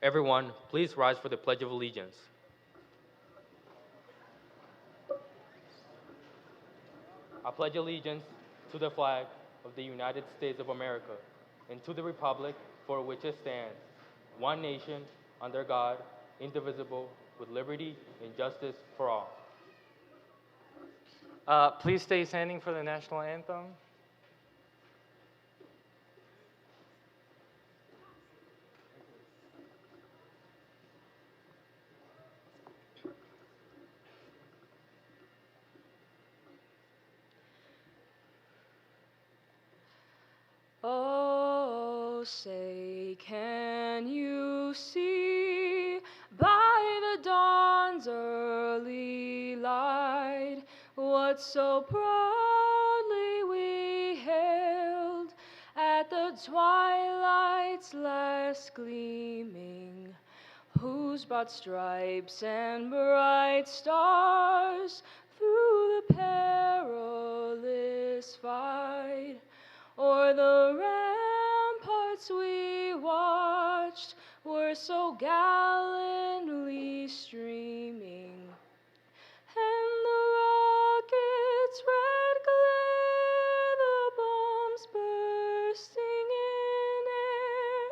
Everyone, please rise for the Pledge of Allegiance. I pledge allegiance to the flag of the United States of America and to the republic for which it stands, one nation, under God, indivisible, with liberty and justice for all. Please stay standing for the national anthem. Oh, say, can you see by the dawn's early light what so proudly we hailed at the twilight's last gleaming, whose broad stripes and bright stars through the perilous fight o'er the ramparts we watched were so gallantly streaming, and the rocket's red glare, the bombs bursting in air,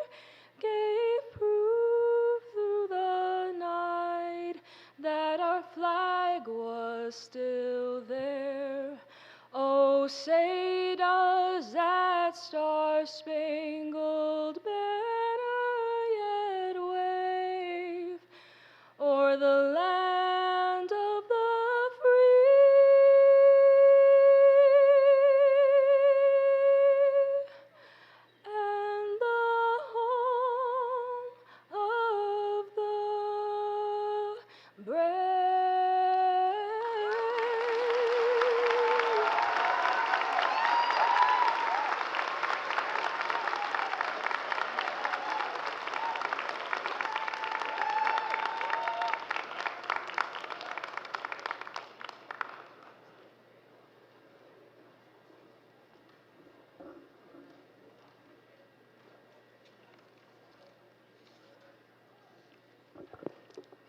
gave proof through the night that our flag was still there. Oh, say does that star-spangled banner yet wave o'er the land of the free and the home of the brave?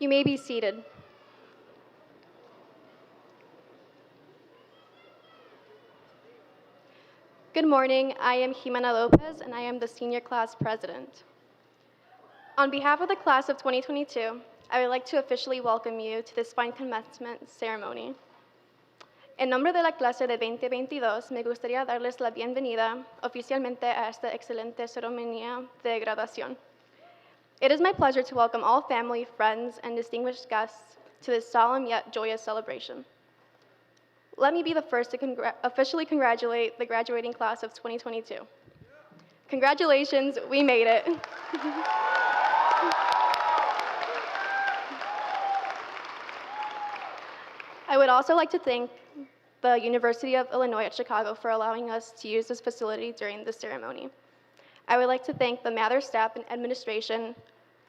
You may be seated. Good morning, I am Jimena Lopez, and I am the senior class president. On behalf of the class of 2022, I would like to officially welcome you to this fine commencement ceremony. En nombre de la clase de 2022, me gustaría darles la bienvenida oficialmente a esta excelente ceremonia de graduación. It is my pleasure to welcome all family, friends, and distinguished guests to this solemn yet joyous celebration. Let me be the first to officially congratulate the graduating class of 2022. Congratulations, we made it. I would also like to thank the University of Illinois at Chicago for allowing us to use this facility during this ceremony. I would like to thank the Mather staff and administration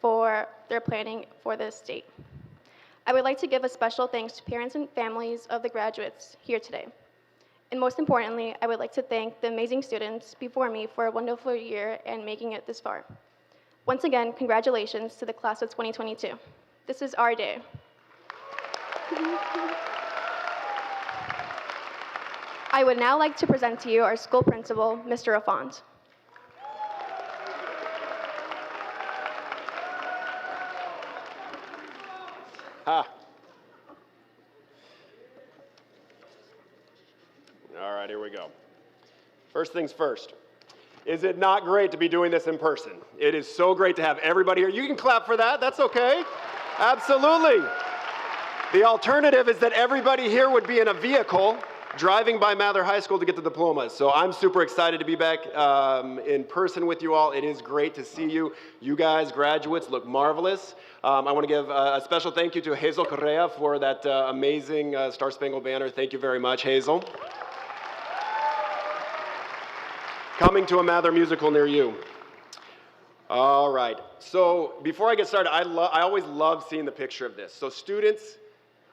for their planning for this date. I would like to give a special thanks to parents and families of the graduates here today. And most importantly, I would like to thank the amazing students before me for a wonderful year and making it this far. Once again, congratulations to the class of 2022. This is our day. I would now like to present to you our school principal, Mr. Affont. Ah. All right, here we go. First things first. Is it not great to be doing this in person? It is so great to have everybody here. You can clap for that, that's okay. Absolutely. The alternative is that everybody here would be in a vehicle driving by Mather High School to get the diplomas. So I'm super excited to be back in person with you all. It is great to see you. You guys, graduates, look marvelous. I want to give a special thank you to Hazel Correa for that amazing Star Spangled Banner. Thank you very much, Hazel. Coming to a Mather musical near you. All right, so before I get started, I always love seeing the picture of this. So students,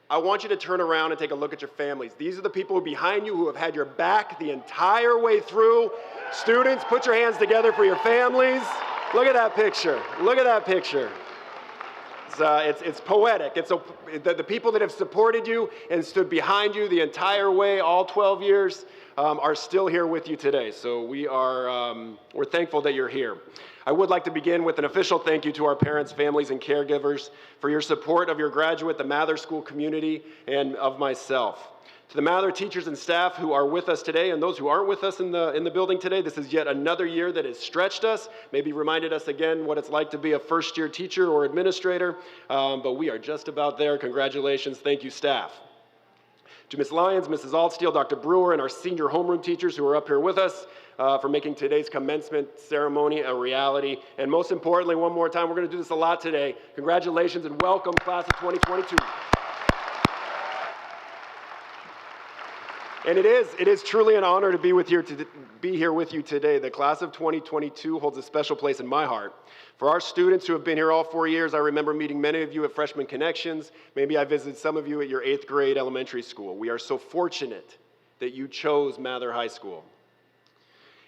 I want you to turn around and take a look at your families. These are the people behind you who have had your back the entire way through. Students, put your hands together for your families. Look at that picture. Look at that picture. It's poetic. The people that have supported you and stood behind you the entire way, all 12 years, are still here with you today. So we're thankful that you're here. I would like to begin with an official thank you to our parents, families, and caregivers for your support of your graduate, the Mather School community, and of myself. To the Mather teachers and staff who are with us today and those who aren't with us in the building today, this is yet another year that has stretched us, maybe reminded us again what it's like to be a first-year teacher or administrator, but we are just about there. Congratulations. Thank you, staff. To Ms. Lyons, Mrs. Altsteele, Dr. Brewer, and our senior homeroom teachers who are up here with us for making today's commencement ceremony a reality. And most importantly, one more time, we're going to do this a lot today. Congratulations and welcome, class of 2022. And it is truly an honor to be here with you today. The class of 2022 holds a special place in my heart. For our students who have been here all 4 years, I remember meeting many of you at Freshman Connections. Maybe I visited some of you at your 8th grade elementary school. We are so fortunate that you chose Mather High School.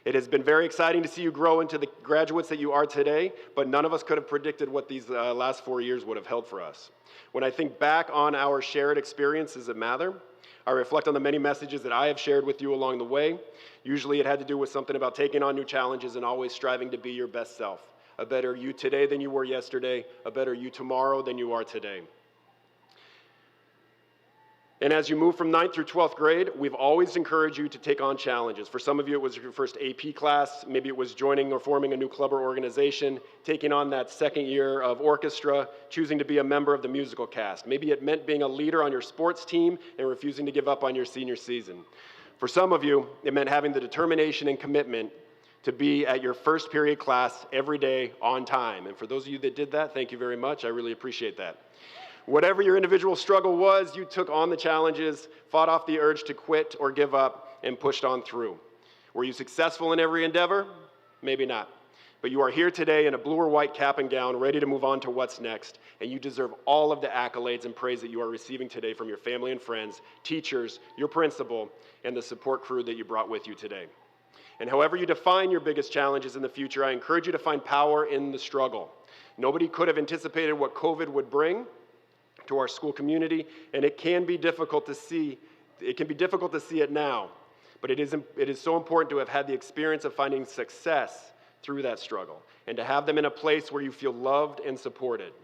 It has been very exciting to see you grow into the graduates that you are today, but none of us could have predicted what these last 4 years would have held for us. When I think back on our shared experiences at Mather, I reflect on the many messages that I have shared with you along the way. Usually it had to do with something about taking on new challenges and always striving to be your best self. A better you today than you were yesterday, a better you tomorrow than you are today. And as you move from 9th through 12th grade, we've always encouraged you to take on challenges. For some of you, it was your first AP class. Maybe it was joining or forming a new club or organization, taking on that second year of orchestra, choosing to be a member of the musical cast. Maybe it meant being a leader on your sports team and refusing to give up on your senior season. For some of you, it meant having the determination and commitment to be at your first period class every day on time. And for those of you that did that, thank you very much. I really appreciate that. Whatever your individual struggle was, you took on the challenges, fought off the urge to quit or give up, and pushed on through. Were you successful in every endeavor? Maybe not. But you are here today in a blue or white cap and gown, ready to move on to what's next, and you deserve all of the accolades and praise that you are receiving today from your family and friends, teachers, your principal, and the support crew that you brought with you today. And however you define your biggest challenges in the future, I encourage you to find power in the struggle. Nobody could have anticipated what COVID would bring to our school community, and it can be difficult to see it now, but it is so important to have had the experience of finding success through that struggle and to have them in a place where you feel loved and supported.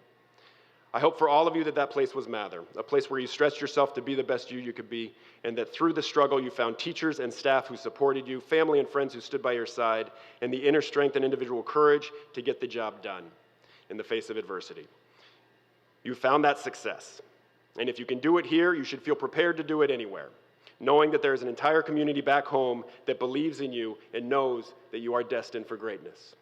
I hope for all of you that place was Mather, a place where you stretched yourself to be the best you could be, and that through the struggle you found teachers and staff who supported you, family and friends who stood by your side, and the inner strength and individual courage to get the job done in the face of adversity. You found that success. And if you can do it here, you should feel prepared to do it anywhere, knowing that there is an entire community back home that believes in you and knows that you are destined for greatness.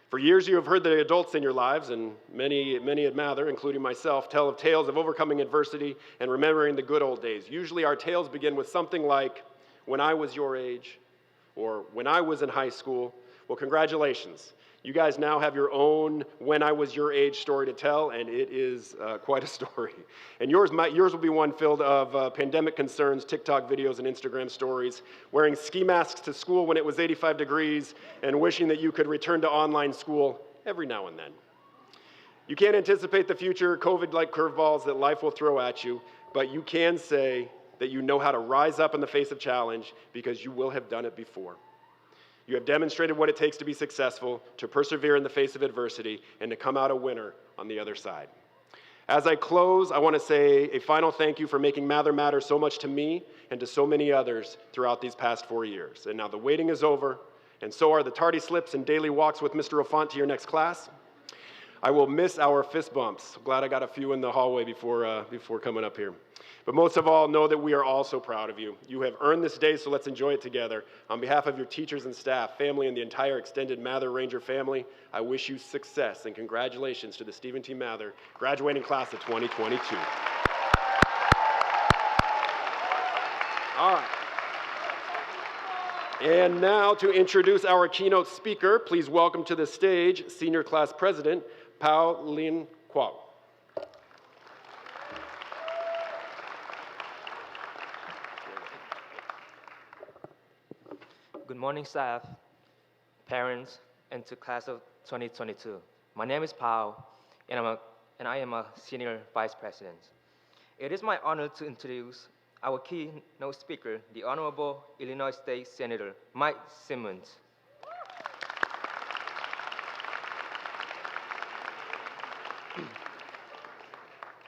For years, you have heard the adults in your lives, and many at Mather, including myself, tell of tales of overcoming adversity and remembering the good old days. Usually our tales begin with something like, "When I was your age," or "When I was in high school." Well, congratulations. You guys now have your own "when I was your age" story to tell, and it is quite a story. And yours will be one filled of pandemic concerns, TikTok videos, and Instagram stories, wearing ski masks to school when it was 85 degrees, and wishing that you could return to online school every now and then. You can't anticipate the future COVID-like curveballs that life will throw at you, but you can say that you know how to rise up in the face of challenge because you will have done it before. You have demonstrated what it takes to be successful, to persevere in the face of adversity, and to come out a winner on the other side. As I close, I want to say a final thank you for making Mather matter so much to me and to so many others throughout these past 4 years. And now the waiting is over, and so are the tardy slips and daily walks with Mr. Ofant to your next class. I will miss our fist bumps. Glad I got a few in the hallway before coming up here. But most of all, know that we are all so proud of you. You have earned this day, so let's enjoy it together. On behalf of your teachers and staff, family, and the entire extended Mather Ranger family, I wish you success and congratulations to the Stephen T. Mather graduating class of 2022. All right. And now to introduce our keynote speaker, please welcome to the stage Senior Class President, Pao Lin Kwok. Good morning, staff, parents, and to class of 2022. My name is Pao, and I am a senior vice president. It is my honor to introduce our keynote speaker, the Honorable Illinois State Senator Mike Simmons.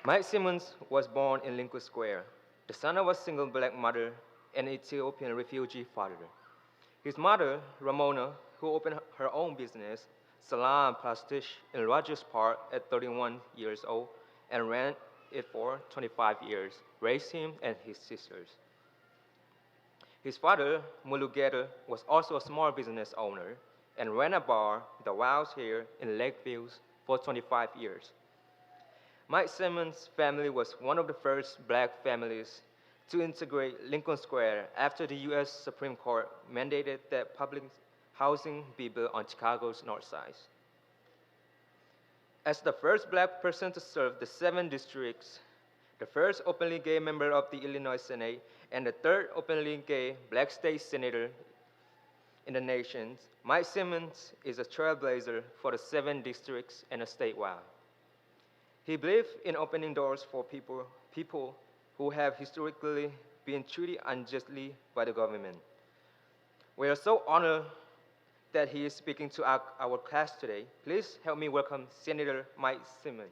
Mike Simmons was born in Lincoln Square, the son of a single black mother and an Ethiopian refugee father. His mother, Ramona, who opened her own business, Salon Pastiche in Rogers Park at 31 years old and ran it for 25 years, raised him and his sisters. His father, Mulugeta, was also a small business owner and ran a bar, The Wilds here in Lakeview, for 25 years. Mike Simmons' family was one of the first black families to integrate Lincoln Square after the U.S. Supreme Court mandated that public housing be built on Chicago's North Side. As the first black person to serve the 7 districts, the first openly gay member of the Illinois Senate, and the third openly gay black state senator in the nation, Mike Simmons is a trailblazer for the 7 districts and a statewide. He believed in opening doors for people who have historically been treated unjustly by the government. We are so honored that he is speaking to our class today. Please help me welcome Senator Mike Simmons.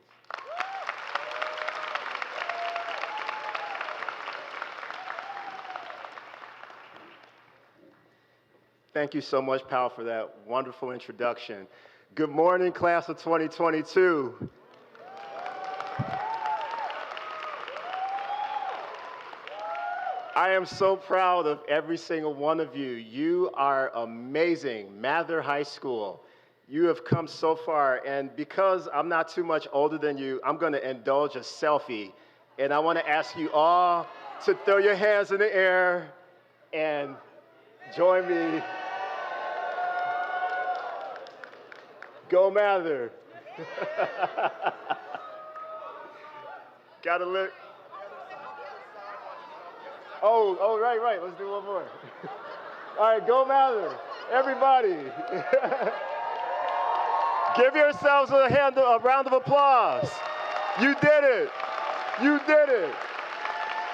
Thank you so much, Powell, for that wonderful introduction. Good morning, class of 2022. I am so proud of every single one of you. You are amazing. Mather High School. You have come so far, and because I'm not too much older than you, I'm going to indulge a selfie, and I want to ask you all to throw your hands in the air and join me. Go Mather. Gotta look. Oh, right. Let's do one more. All right, go Mather. Everybody. Give yourselves a round of applause. You did it. You did it.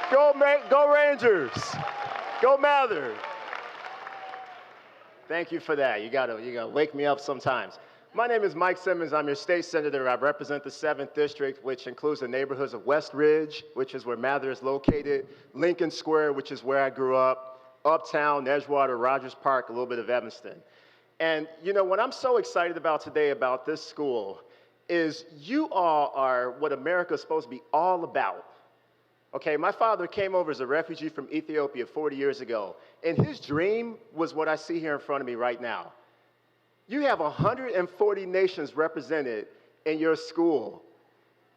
Go Rangers. Go Mather. Thank you for that. You gotta wake me up sometimes. My name is Mike Simmons. I'm your state senator. I represent the 7th district, which includes the neighborhoods of West Ridge, which is where Mather is located, Lincoln Square, which is where I grew up, Uptown, Edgewater, Rogers Park, a little bit of Evanston. And you know, what I'm so excited about today about this school is you all are what America is supposed to be all about. Okay, my father came over as a refugee from Ethiopia 40 years ago, and his dream was what I see here in front of me right now. You have 140 nations represented in your school.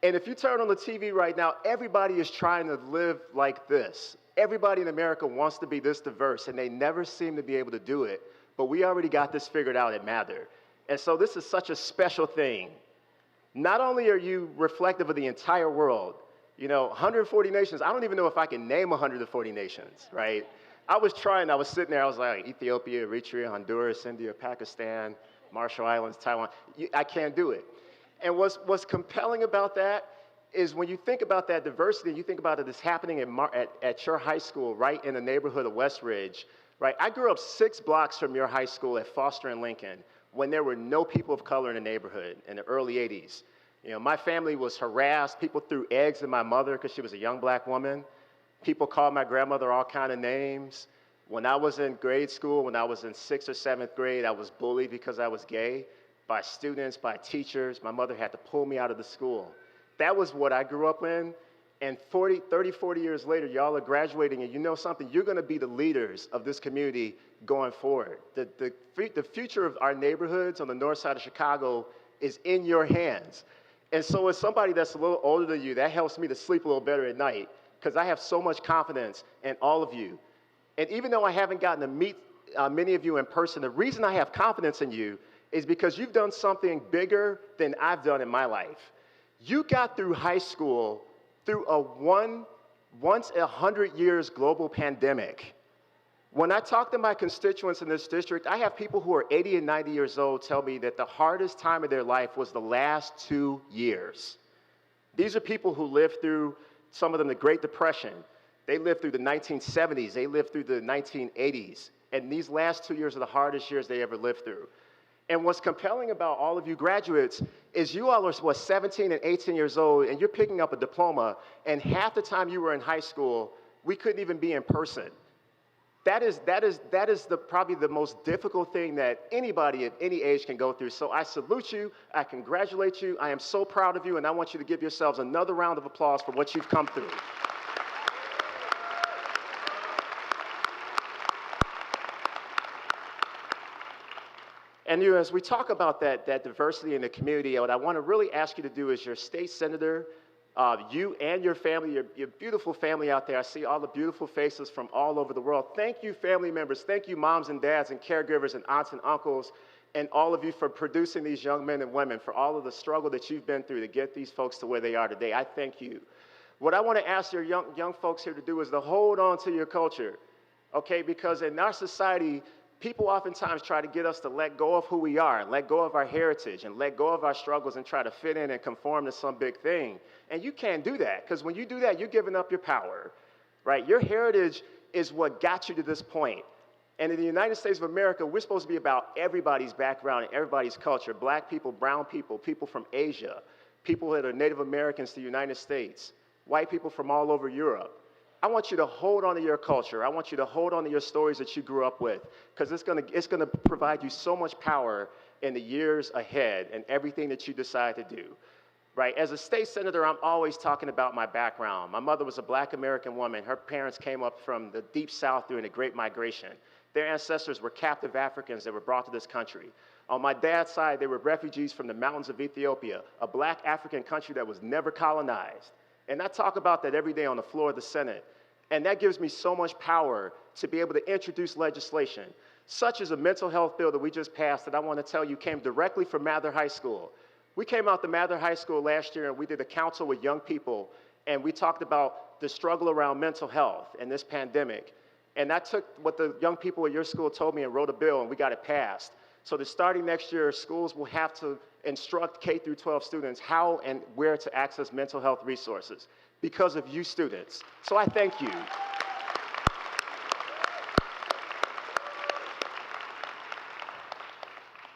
And if you turn on the TV right now, everybody is trying to live like this. Everybody in America wants to be this diverse, and they never seem to be able to do it. But we already got this figured out at Mather. And so this is such a special thing. Not only are you reflective of the entire world, you know, 140 nations, I don't even know if I can name 140 nations, right? I was sitting there, I was like, Ethiopia, Eritrea, Honduras, India, Pakistan, Marshall Islands, Taiwan. I can't do it. And what's compelling about that is when you think about that diversity, you think about it as happening at your high school, right in the neighborhood of West Ridge, right? I grew up 6 blocks from your high school at Foster and Lincoln when there were no people of color in the neighborhood in the early 80s. You know, my family was harassed. People threw eggs at my mother because she was a young black woman. People called my grandmother all kind of names. When I was in grade school, when I was in 6th or 7th grade, I was bullied because I was gay by students, by teachers. My mother had to pull me out of the school. That was what I grew up in. And 30, 40 years later, y'all are graduating, and you know something? You're going to be the leaders of this community going forward. The future of our neighborhoods on the north side of Chicago is in your hands. And so as somebody that's a little older than you, that helps me to sleep a little better at night, because I have so much confidence in all of you. And even though I haven't gotten to meet many of you in person, the reason I have confidence in you is because you've done something bigger than I've done in my life. You got through high school through a once 100 years global pandemic When I talk to my constituents in this district, I have people who are 80 and 90 years old tell me that the hardest time of their life was the last 2 years. These are people who lived through, some of them, the Great Depression. They lived through the 1970s. They lived through the 1980s. And these last 2 years are the hardest years they ever lived through. And what's compelling about all of you graduates is you all are, 17 and 18 years old, and you're picking up a diploma, and half the time you were in high school, we couldn't even be in person. That is probably the most difficult thing that anybody at any age can go through. So I salute you, I congratulate you, I am so proud of you, and I want you to give yourselves another round of applause for what you've come through. And as we talk about that diversity in the community, what I want to really ask you to do is your state senator, you and your family, your beautiful family out there. I see all the beautiful faces from all over the world. Thank you, family members. Thank you, moms and dads and caregivers and aunts and uncles, and all of you for producing these young men and women, for all of the struggle that you've been through to get these folks to where they are today. I thank you. What I want to ask your young folks here to do is to hold on to your culture, okay? Because in our society, people oftentimes try to get us to let go of who we are, and let go of our heritage, and let go of our struggles and try to fit in and conform to some big thing. And you can't do that, because when you do that, you're giving up your power, right? Your heritage is what got you to this point. And in the United States of America, we're supposed to be about everybody's background and everybody's culture. Black people, brown people, people from Asia, people that are Native Americans to the United States, white people from all over Europe. I want you to hold on to your culture. I want you to hold on to your stories that you grew up with, because it's gonna provide you so much power in the years ahead and everything that you decide to do, right? As a state senator, I'm always talking about my background. My mother was a Black American woman. Her parents came up from the Deep South during the Great Migration. Their ancestors were captive Africans that were brought to this country. On my dad's side, they were refugees from the mountains of Ethiopia, a Black African country that was never colonized. And I talk about that every day on the floor of the Senate. And that gives me so much power to be able to introduce legislation, such as a mental health bill that we just passed that I want to tell you came directly from Mather High School. We came out to Mather High School last year and we did a council with young people, and we talked about the struggle around mental health and this pandemic. And I took what the young people at your school told me and wrote a bill, and we got it passed. So that starting next year, schools will have to instruct K through 12 students how and where to access mental health resources because of you students. So I thank you.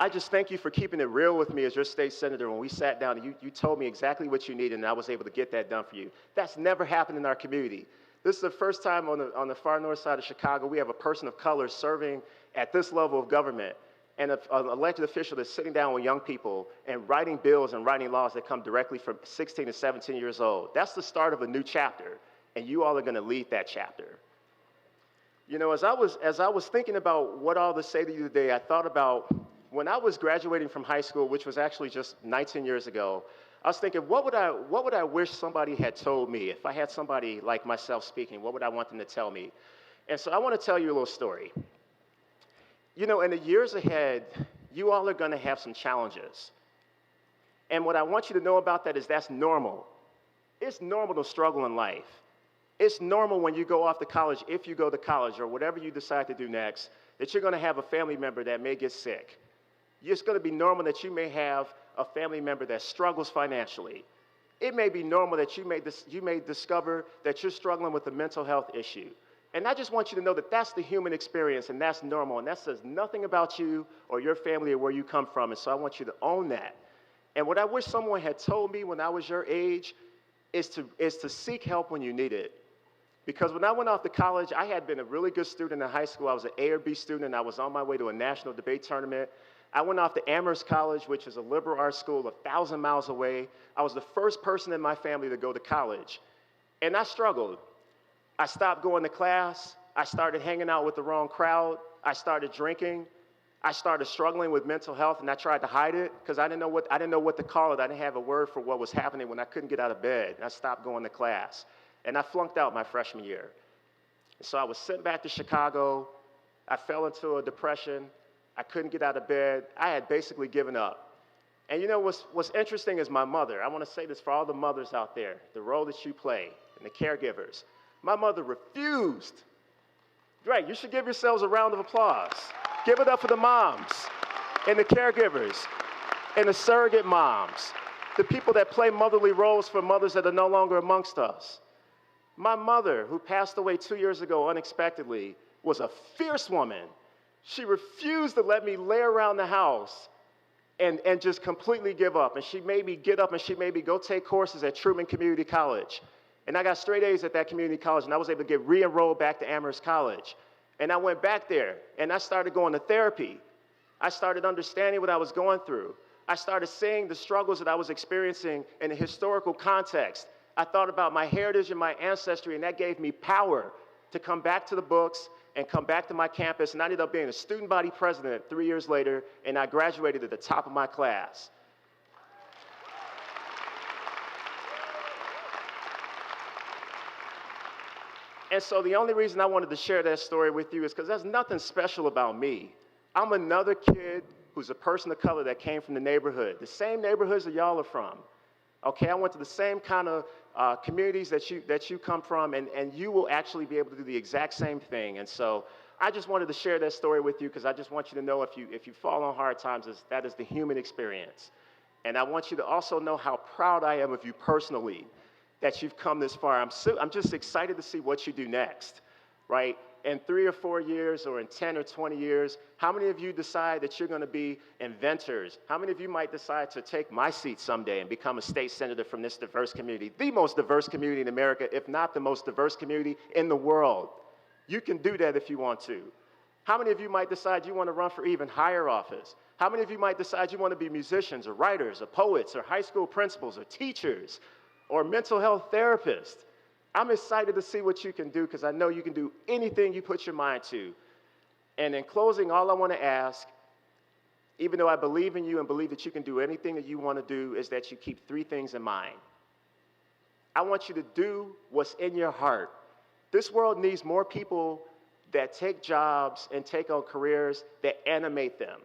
I just thank you for keeping it real with me as your state senator. When we sat down, and you told me exactly what you needed, and I was able to get that done for you. That's never happened in our community. This is the first time on the far north side of Chicago we have a person of color serving at this level of government, and an elected official that's sitting down with young people and writing bills and writing laws that come directly from 16 to 17 years old. That's the start of a new chapter, and you all are going to lead that chapter. You know, as I was thinking about what all to say to you today, I thought about when I was graduating from high school, which was actually just 19 years ago. I was thinking, what would I wish somebody had told me? If I had somebody like myself speaking, what would I want them to tell me? And so I want to tell you a little story. You know, in the years ahead, you all are going to have some challenges. And what I want you to know about that is that's normal. It's normal to struggle in life. It's normal when you go off to college, if you go to college or whatever you decide to do next, that you're going to have a family member that may get sick. It's going to be normal that you may have a family member that struggles financially. It may be normal that you may discover that you're struggling with a mental health issue. And I just want you to know that that's the human experience, and that's normal, and that says nothing about you or your family or where you come from, and so I want you to own that. And what I wish someone had told me when I was your age is to seek help when you need it. Because when I went off to college, I had been a really good student in high school. I was an A or B student, and I was on my way to a national debate tournament. I went off to Amherst College, which is a liberal arts school 1,000 miles away. I was the first person in my family to go to college, and I struggled. I stopped going to class. I started hanging out with the wrong crowd. I started drinking. I started struggling with mental health, and I tried to hide it because I didn't know what to call it. I didn't have a word for what was happening when I couldn't get out of bed. And I stopped going to class, and I flunked out my freshman year. So I was sent back to Chicago. I fell into a depression. I couldn't get out of bed. I had basically given up. And you know what's interesting is my mother. I want to say this for all the mothers out there, the role that you play and the caregivers. My mother refused Right, you should give yourselves a round of applause. Give it up for the moms and the caregivers and the surrogate moms, the people that play motherly roles for mothers that are no longer amongst us. My mother, who passed away 2 years ago unexpectedly, was a fierce woman. She refused to let me lay around the house and just completely give up. And she made me get up and she made me go take courses at Truman Community College. And I got straight A's at that community college, and I was able to get re-enrolled back to Amherst College. And I went back there, and I started going to therapy. I started understanding what I was going through. I started seeing the struggles that I was experiencing in a historical context. I thought about my heritage and my ancestry, and that gave me power to come back to the books and come back to my campus. And I ended up being a student body president 3 years later, and I graduated at the top of my class. And so the only reason I wanted to share that story with you is because there's nothing special about me. I'm another kid who's a person of color that came from the neighborhood, the same neighborhoods that y'all are from. Okay, I went to the same kind of communities that you come from, and you will actually be able to do the exact same thing. And so I just wanted to share that story with you because I just want you to know if you fall on hard times, that is the human experience. And I want you to also know how proud I am of you personally, that you've come this far. I'm just excited to see what you do next, right? In 3 or 4 years or in 10 or 20 years, how many of you decide that you're going to be inventors? How many of you might decide to take my seat someday and become a state senator from this diverse community, the most diverse community in America, if not the most diverse community in the world? You can do that if you want to. How many of you might decide you want to run for even higher office? How many of you might decide you want to be musicians or writers or poets or high school principals or teachers or mental health therapists? I'm excited to see what you can do because I know you can do anything you put your mind to. And in closing, all I want to ask, even though I believe in you and believe that you can do anything that you want to do, is that you keep 3 things in mind. I want you to do what's in your heart. This world needs more people that take jobs and take on careers that animate them.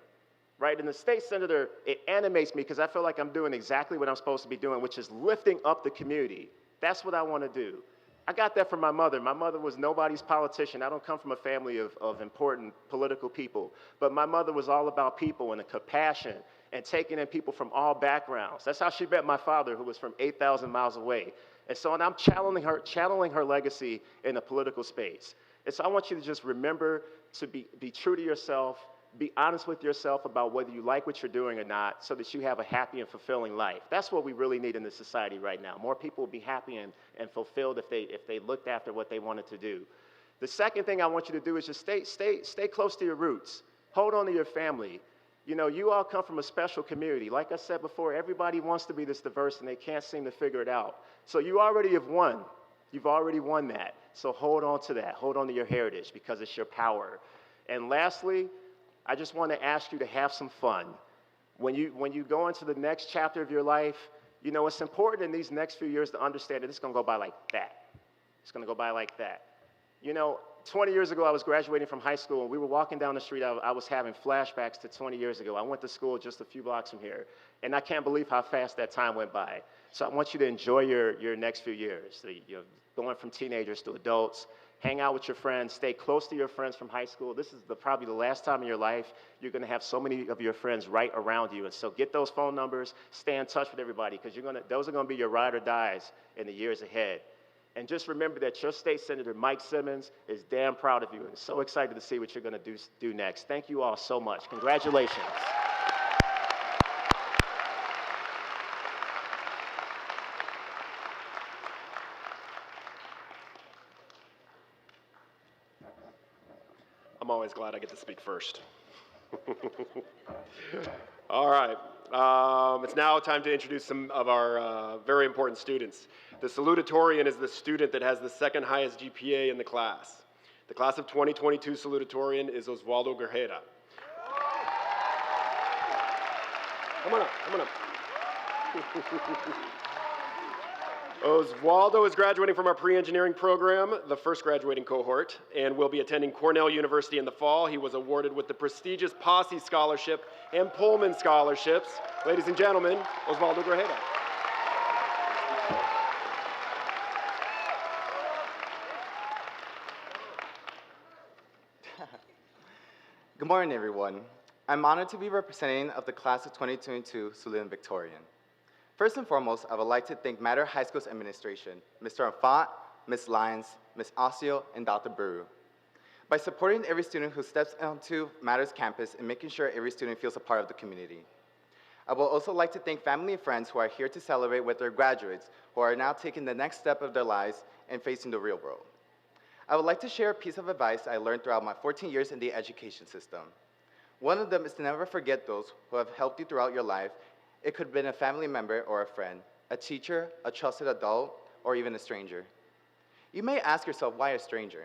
Right? And the state senator, it animates me because I feel like I'm doing exactly what I'm supposed to be doing, which is lifting up the community. That's what I want to do. I got that from my mother. My mother was nobody's politician. I don't come from a family of important political people. But my mother was all about people and the compassion and taking in people from all backgrounds. That's how she met my father, who was from 8,000 miles away. And so I'm channeling her legacy in the political space. And so I want you to just remember to be true to yourself, be honest with yourself about whether you like what you're doing or not, so that you have a happy and fulfilling life. That's what we really need in this society right now. More people will be happy and fulfilled if they looked after what they wanted to do. The second thing I want you to do is just stay close to your roots. Hold on to your family. You know, you all come from a special community. Like I said before, everybody wants to be this diverse and they can't seem to figure it out. So you already have won. You've already won that. So hold on to that. Hold on to your heritage because it's your power. And lastly, I just want to ask you to have some fun. When you go into the next chapter of your life, you know, it's important in these next few years to understand that it's going to go by like that. It's going to go by like that. You know, 20 years ago, I was graduating from high school, and we were walking down the street. I was having flashbacks to 20 years ago. I went to school just a few blocks from here, and I can't believe how fast that time went by. So I want you to enjoy your next few years, going from teenagers to adults. Hang out with your friends. Stay close to your friends from high school. This is probably the last time in your life you're going to have so many of your friends right around you. And so get those phone numbers. Stay in touch with everybody because those are going to be your ride or dies in the years ahead. And just remember that your state senator, Mike Simmons, is damn proud of you and so excited to see what you're going to do next. Thank you all so much. Congratulations. I'm always glad I get to speak first. All right. It's now time to introduce some of our very important students. The salutatorian is the student that has the second highest GPA in the class. The class of 2022 salutatorian is Osvaldo Guerrera. Come on up, come on up. Osvaldo is graduating from our pre-engineering program, the first graduating cohort, and will be attending Cornell University in the fall. He was awarded with the prestigious Posse Scholarship and Pullman Scholarships. Ladies and gentlemen, Osvaldo Guerrera. Good morning, everyone. I'm honored to be representing of the class of 2022 Sullivan Victorian. First and foremost, I would like to thank Matter High School's administration, Mr. Enfant, Ms. Lyons, Ms. Osio, and Dr. Buru. By supporting every student who steps onto Matter's campus and making sure every student feels a part of the community. I would also like to thank family and friends who are here to celebrate with their graduates who are now taking the next step of their lives and facing the real world. I would like to share a piece of advice I learned throughout my 14 years in the education system. One of them is to never forget those who have helped you throughout your life. It could have been a family member or a friend, a teacher, a trusted adult, or even a stranger. You may ask yourself, why a stranger?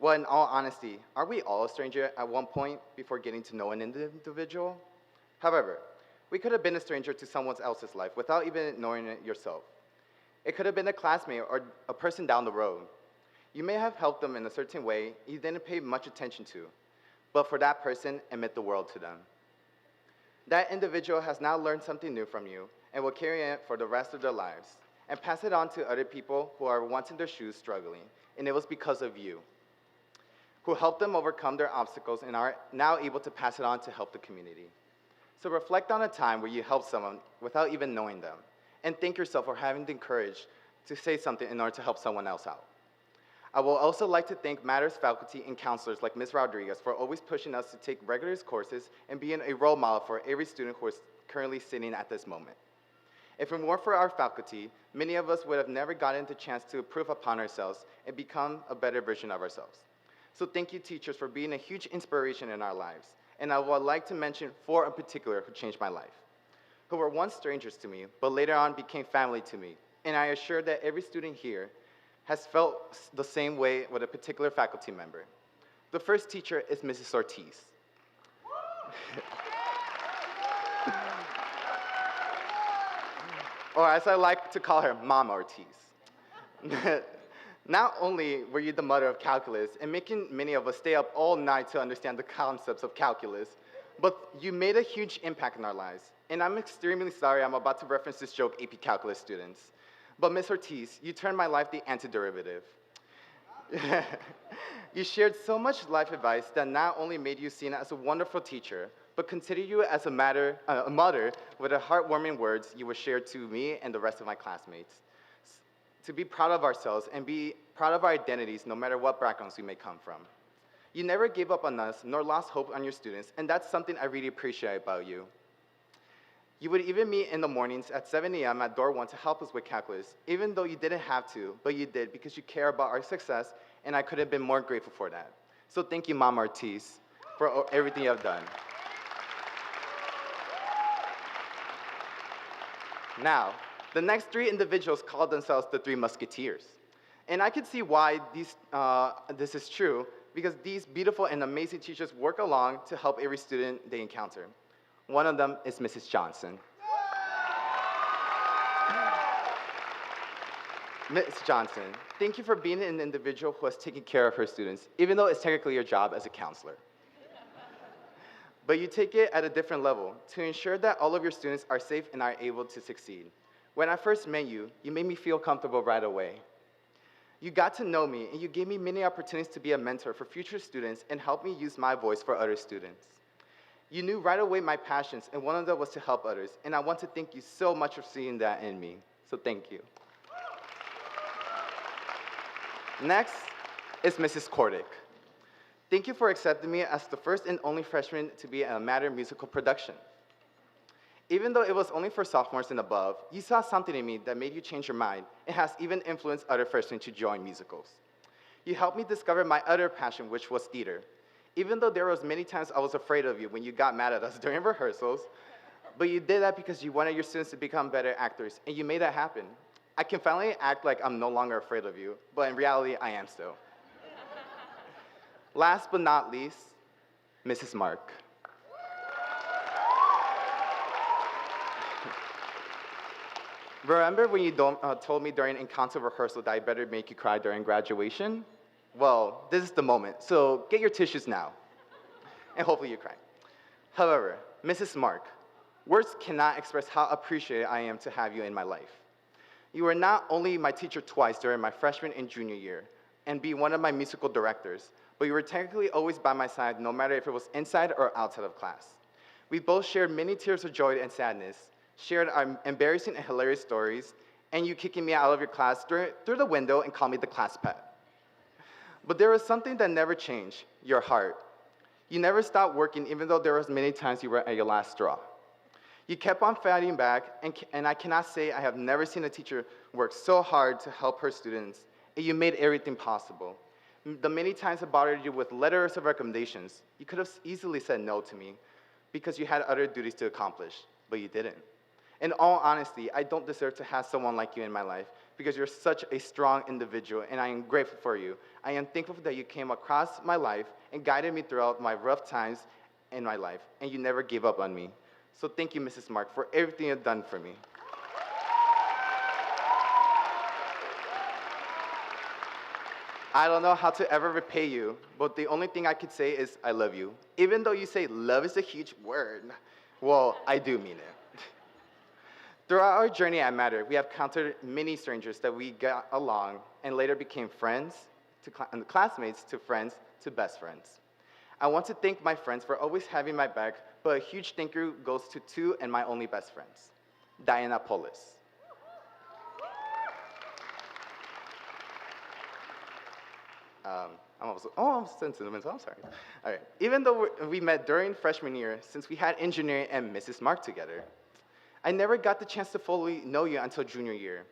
Well, in all honesty, are we all a stranger at one point before getting to know an individual? However, we could have been a stranger to someone else's life without even knowing it yourself. It could have been a classmate or a person down the road. You may have helped them in a certain way you didn't pay much attention to, but for that person, it meant the world to them. That individual has now learned something new from you and will carry it for the rest of their lives and pass it on to other people who are once in their shoes struggling, and it was because of you, who helped them overcome their obstacles and are now able to pass it on to help the community. So reflect on a time where you helped someone without even knowing them, and thank yourself for having the courage to say something in order to help someone else out. I will also like to thank Matters faculty and counselors like Ms. Rodriguez for always pushing us to take regular courses and being a role model for every student who is currently sitting at this moment. If it weren't for our faculty, many of us would have never gotten the chance to improve upon ourselves and become a better version of ourselves. So thank you, teachers, for being a huge inspiration in our lives. And I would like to mention 4 in particular who changed my life, who were once strangers to me, but later on became family to me. And I assure that every student here has felt the same way with a particular faculty member. The first teacher is Mrs. Ortiz. Or as I like to call her, Mama Ortiz. Not only were you the mother of calculus and making many of us stay up all night to understand the concepts of calculus, but you made a huge impact in our lives. And I'm extremely sorry I'm about to reference this joke, AP Calculus students. But Ms. Ortiz, you turned my life the antiderivative. You shared so much life advice that not only made you seen as a wonderful teacher, but considered you as a mother with the heartwarming words you would share to me and the rest of my classmates. To be proud of ourselves and be proud of our identities no matter what backgrounds we may come from. You never gave up on us nor lost hope on your students, and that's something I really appreciate about you. You would even meet in the mornings at 7 a.m. at door 1 to help us with calculus, even though you didn't have to, but you did because you care about our success, and I could have been more grateful for that. So thank you, Mama Ortiz, for everything you have done. Now, the next 3 individuals called themselves the 3 Musketeers. And I can see why this is true, because these beautiful and amazing teachers work along to help every student they encounter. One of them is Mrs. Johnson. Ms. Johnson, thank you for being an individual who has taken care of her students, even though it's technically your job as a counselor. But you take it at a different level to ensure that all of your students are safe and are able to succeed. When I first met you, you made me feel comfortable right away. You got to know me, and you gave me many opportunities to be a mentor for future students and help me use my voice for other students. You knew right away my passions, and one of them was to help others, and I want to thank you so much for seeing that in me, so thank you. Next is Mrs. Kordick. Thank you for accepting me as the first and only freshman to be in a Matter musical production. Even though it was only for sophomores and above, you saw something in me that made you change your mind. It has even influenced other freshmen to join musicals. You helped me discover my other passion, which was theater. Even though there was many times I was afraid of you when you got mad at us during rehearsals, but you did that because you wanted your students to become better actors, and you made that happen. I can finally act like I'm no longer afraid of you, but in reality, I am still. Last but not least, Mrs. Mark. Remember when you told me during encounter rehearsal that I better make you cry during graduation? Well, this is the moment, so get your tissues now, and hopefully you cry. However, Mrs. Mark, words cannot express how appreciated I am to have you in my life. You were not only my teacher twice during my freshman and junior year, and be one of my musical directors, but you were technically always by my side, no matter if it was inside or outside of class. We both shared many tears of joy and sadness, shared our embarrassing and hilarious stories, and you kicking me out of your class through the window and calling me the class pet. But there was something that never changed, your heart. You never stopped working, even though there was many times you were at your last straw. You kept on fighting back, and I cannot say I have never seen a teacher work so hard to help her students, and you made everything possible. The many times I bothered you with letters of recommendations, you could have easily said no to me because you had other duties to accomplish, but you didn't. In all honesty, I don't deserve to have someone like you in my life because you're such a strong individual, and I am grateful for you. I am thankful that you came across my life and guided me throughout my rough times in my life, and you never gave up on me. So thank you, Mrs. Mark, for everything you've done for me. I don't know how to ever repay you, but the only thing I could say is I love you. Even though you say love is a huge word, well, I do mean it. Throughout our journey at Matter, we have encountered many strangers that we got along and later became friends, and classmates to friends, to best friends. I want to thank my friends for always having my back, but a huge thank you goes to two and my only best friends, Diana Polis. I'm sensitive, so I'm sorry. All right. Even though we met during freshman year, since we had engineering and Mrs. Mark together, I never got the chance to fully know you until junior year.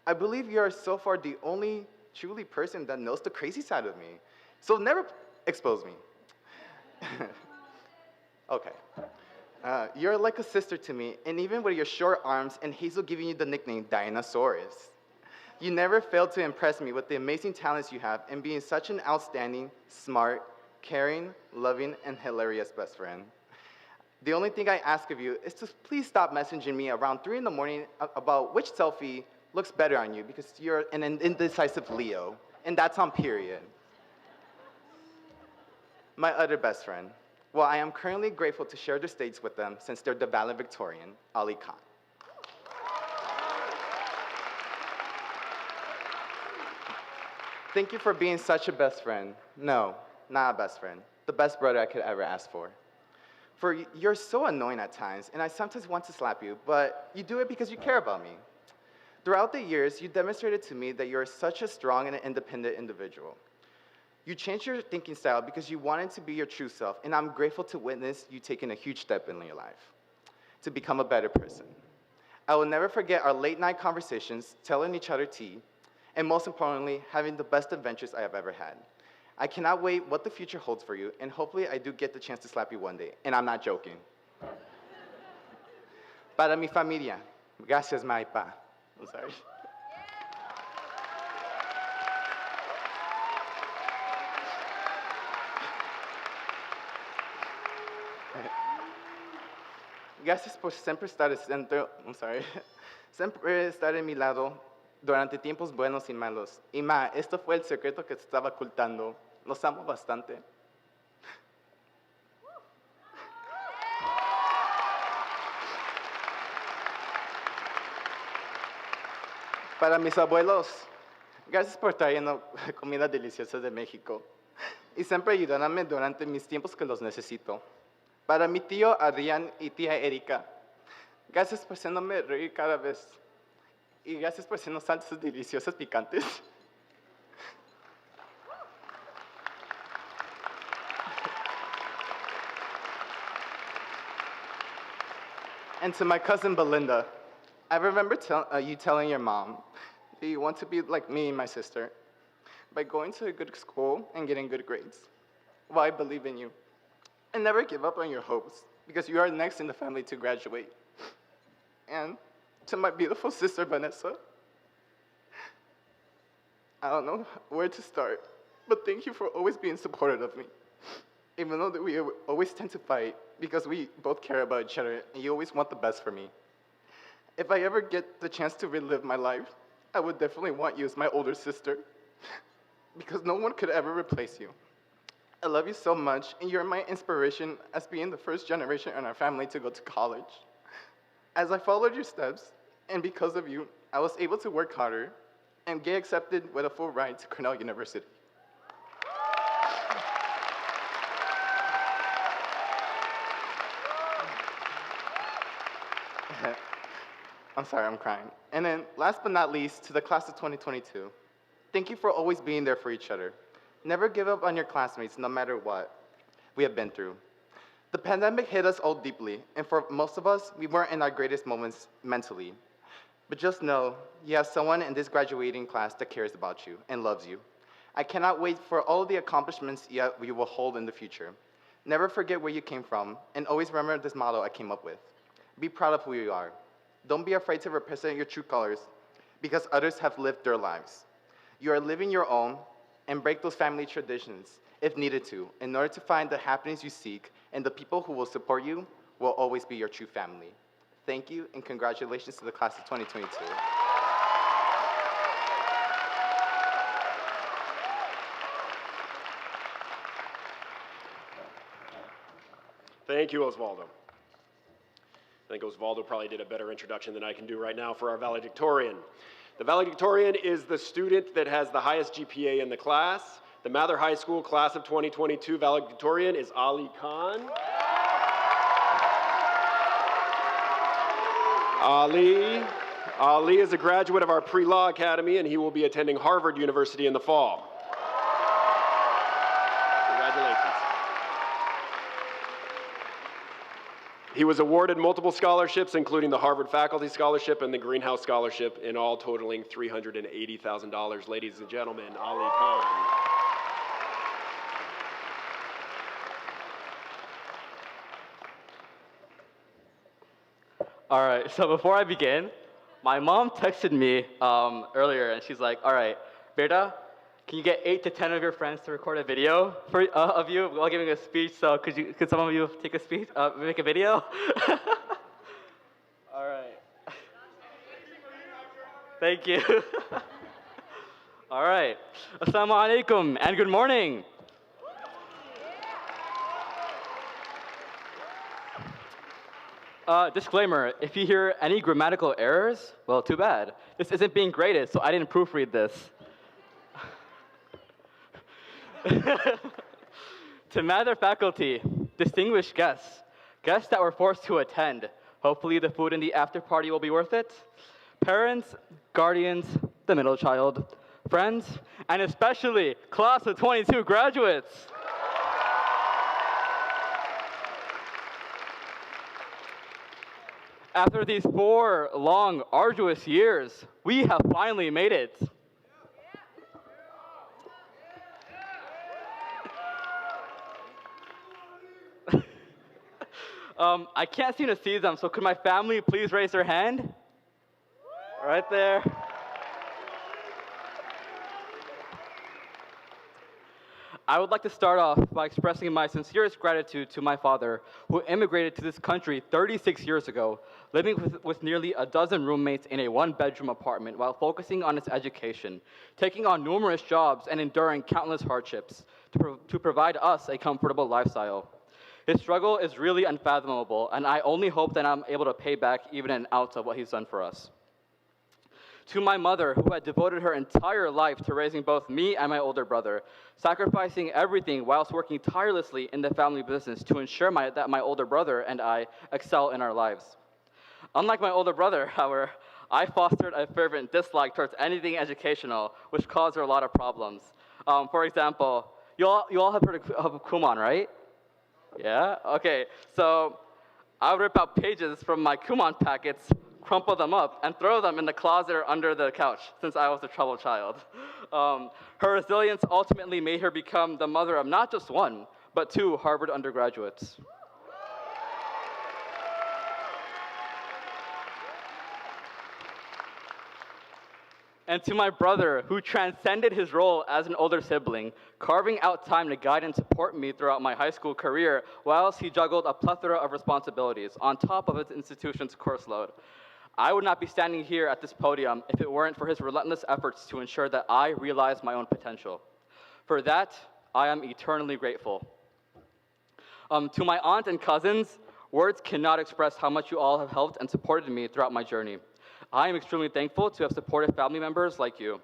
I believe you are so far the only truly person that knows the crazy side of me. So never expose me. Okay. You're like a sister to me, and even with your short arms and Hazel giving you the nickname Dinosaurus, you never failed to impress me with the amazing talents you have and being such an outstanding, smart, caring, loving, and hilarious best friend. The only thing I ask of you is to please stop messaging me around 3 in the morning about which selfie looks better on you because you're an indecisive Leo, and that's on period. My other best friend. Well, I am currently grateful to share the stage with them since they're the valedictorian, Ali Khan. Thank you for being such a best friend. No, not a best friend. The best brother I could ever ask for. For you're so annoying at times, and I sometimes want to slap you, but you do it because you care about me. Throughout the years, you demonstrated to me that you're such a strong and independent individual. You changed your thinking style because you wanted to be your true self, and I'm grateful to witness you taking a huge step in your life to become a better person. I will never forget our late night conversations, telling each other tea, and most importantly, having the best adventures I have ever had. I cannot wait what the future holds for you, and hopefully I do get the chance to slap you one day, and I'm not joking. Para mi familia, gracias, ma y pa. I'm sorry. Gracias por siempre estar siempre estar en mi lado durante tiempos buenos y malos. Y ma, esto fue el secreto que te estaba ocultando. Los amo bastante. Para mis abuelos, gracias por trayendo comida deliciosa de México y siempre ayudándome durante mis tiempos que los necesito. Para mi tío Adrián y tía Erika, gracias por haciéndome reír cada vez. Y gracias por hacernos salsas deliciosas picantes. And to my cousin Belinda, I remember you telling your mom that you want to be like me and my sister by going to a good school and getting good grades. Well, I believe in you. And never give up on your hopes because you are next in the family to graduate. And to my beautiful sister, Vanessa, I don't know where to start, but thank you for always being supportive of me. Even though that we always tend to fight because we both care about each other and you always want the best for me. If I ever get the chance to relive my life, I would definitely want you as my older sister because no one could ever replace you. I love you so much, and you're my inspiration as being the first generation in our family to go to college. As I followed your steps, and because of you, I was able to work harder and get accepted with a full ride to Cornell University. I'm sorry, I'm crying. And then, last but not least, to the class of 2022, thank you for always being there for each other. Never give up on your classmates, no matter what we have been through. The pandemic hit us all deeply, and for most of us, we weren't in our greatest moments mentally. But just know, you have someone in this graduating class that cares about you and loves you. I cannot wait for all of the accomplishments you will hold in the future. Never forget where you came from, and always remember this motto I came up with. Be proud of who you are. Don't be afraid to represent your true colors, because others have lived their lives. You are living your own, and break those family traditions, if needed to, in order to find the happiness you seek, and the people who will support you will always be your true family. Thank you, and congratulations to the class of 2022. Thank you, Osvaldo. I think Osvaldo probably did a better introduction than I can do right now for our valedictorian. The valedictorian is the student that has the highest GPA in the class. The Mather High School class of 2022 valedictorian is Ali Khan. Ali is a graduate of our pre-law academy, and he will be attending Harvard University in the fall. Congratulations. He was awarded multiple scholarships, including the Harvard Faculty Scholarship and the Greenhouse Scholarship, in all totaling $380,000. Ladies and gentlemen, Ali Khan. All right, so before I begin, my mom texted me earlier, and she's like, all right, Beta, can you get 8 to 10 of your friends to record a video of you while giving a speech? So could some of you take a speech, make a video? All right. Thank you. All right. Assalamu alaikum and good morning. Disclaimer, if you hear any grammatical errors, well, too bad. This isn't being graded, so I didn't proofread this. To Mather faculty, distinguished guests, guests that were forced to attend, hopefully the food in the after party will be worth it, parents, guardians, the middle child, friends, and especially class of 22 graduates. After these 4 long, arduous years, we have finally made it. I can't seem to see them, so could my family please raise their hand? Right there. I would like to start off by expressing my sincerest gratitude to my father, who immigrated to this country 36 years ago, living with nearly a dozen roommates in a 1-bedroom apartment while focusing on his education, taking on numerous jobs and enduring countless hardships to provide us a comfortable lifestyle. His struggle is really unfathomable, and I only hope that I'm able to pay back even an ounce of what he's done for us. To my mother, who had devoted her entire life to raising both me and my older brother, sacrificing everything whilst working tirelessly in the family business to ensure that my older brother and I excel in our lives. Unlike my older brother, however, I fostered a fervent dislike towards anything educational, which caused her a lot of problems. For example, you all have heard of Kumon, right? Yeah? Okay, so I would rip out pages from my Kumon packets, crumple them up, and throw them in the closet or under the couch, since I was a troubled child. Her resilience ultimately made her become the mother of not just 1, but 2 Harvard undergraduates. And to my brother, who transcended his role as an older sibling, carving out time to guide and support me throughout my high school career, whilst he juggled a plethora of responsibilities on top of his institution's course load. I would not be standing here at this podium if it weren't for his relentless efforts to ensure that I realized my own potential. For that, I am eternally grateful. To my aunt and cousins, words cannot express how much you all have helped and supported me throughout my journey. I am extremely thankful to have supported family members like you.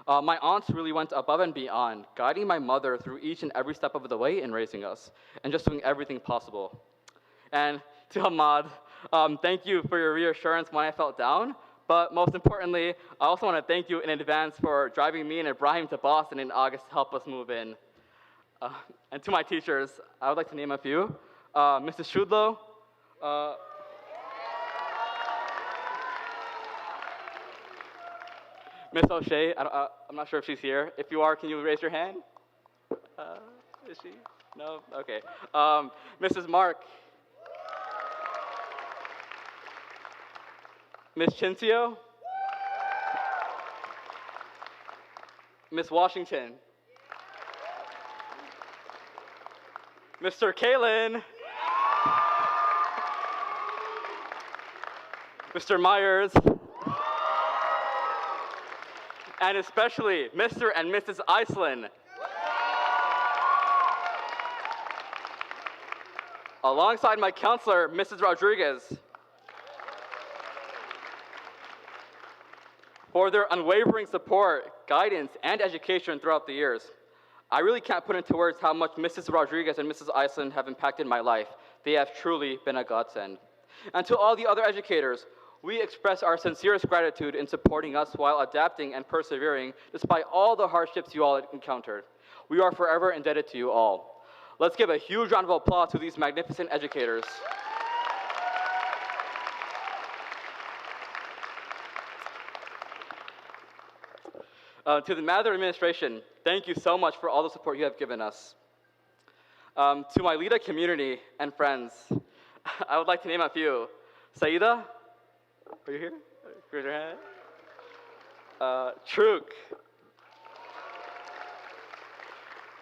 My aunts really went above and beyond, guiding my mother through each and every step of the way in raising us, and just doing everything possible. And to Ahmad, Thank you for your reassurance when I felt down. But most importantly, I also want to thank you in advance for driving me and Ibrahim to Boston in August to help us move in. And to my teachers, I would like to name a few. Mrs. Shudlo, Miss O'Shea, I'm not sure if she's here. If you are, can you raise your hand? Is she? No? Okay. Mrs. Mark. Miss Chincio. Miss Washington. Mr. Kalen. Mr. Myers. And especially Mr. and Mrs. Iceland. Alongside my counselor, Mrs. Rodriguez, for their unwavering support, guidance, and education throughout the years. I really can't put into words how much Mrs. Rodriguez and Mrs. Iceland have impacted my life. They have truly been a godsend. And to all the other educators, we express our sincerest gratitude in supporting us while adapting and persevering despite all the hardships you all encountered. We are forever indebted to you all. Let's give a huge round of applause to these magnificent educators. To the Mather administration, thank you so much for all the support you have given us. To my LIDA community and friends, I would like to name a few. Saida, are you here? Raise your hand. Truk.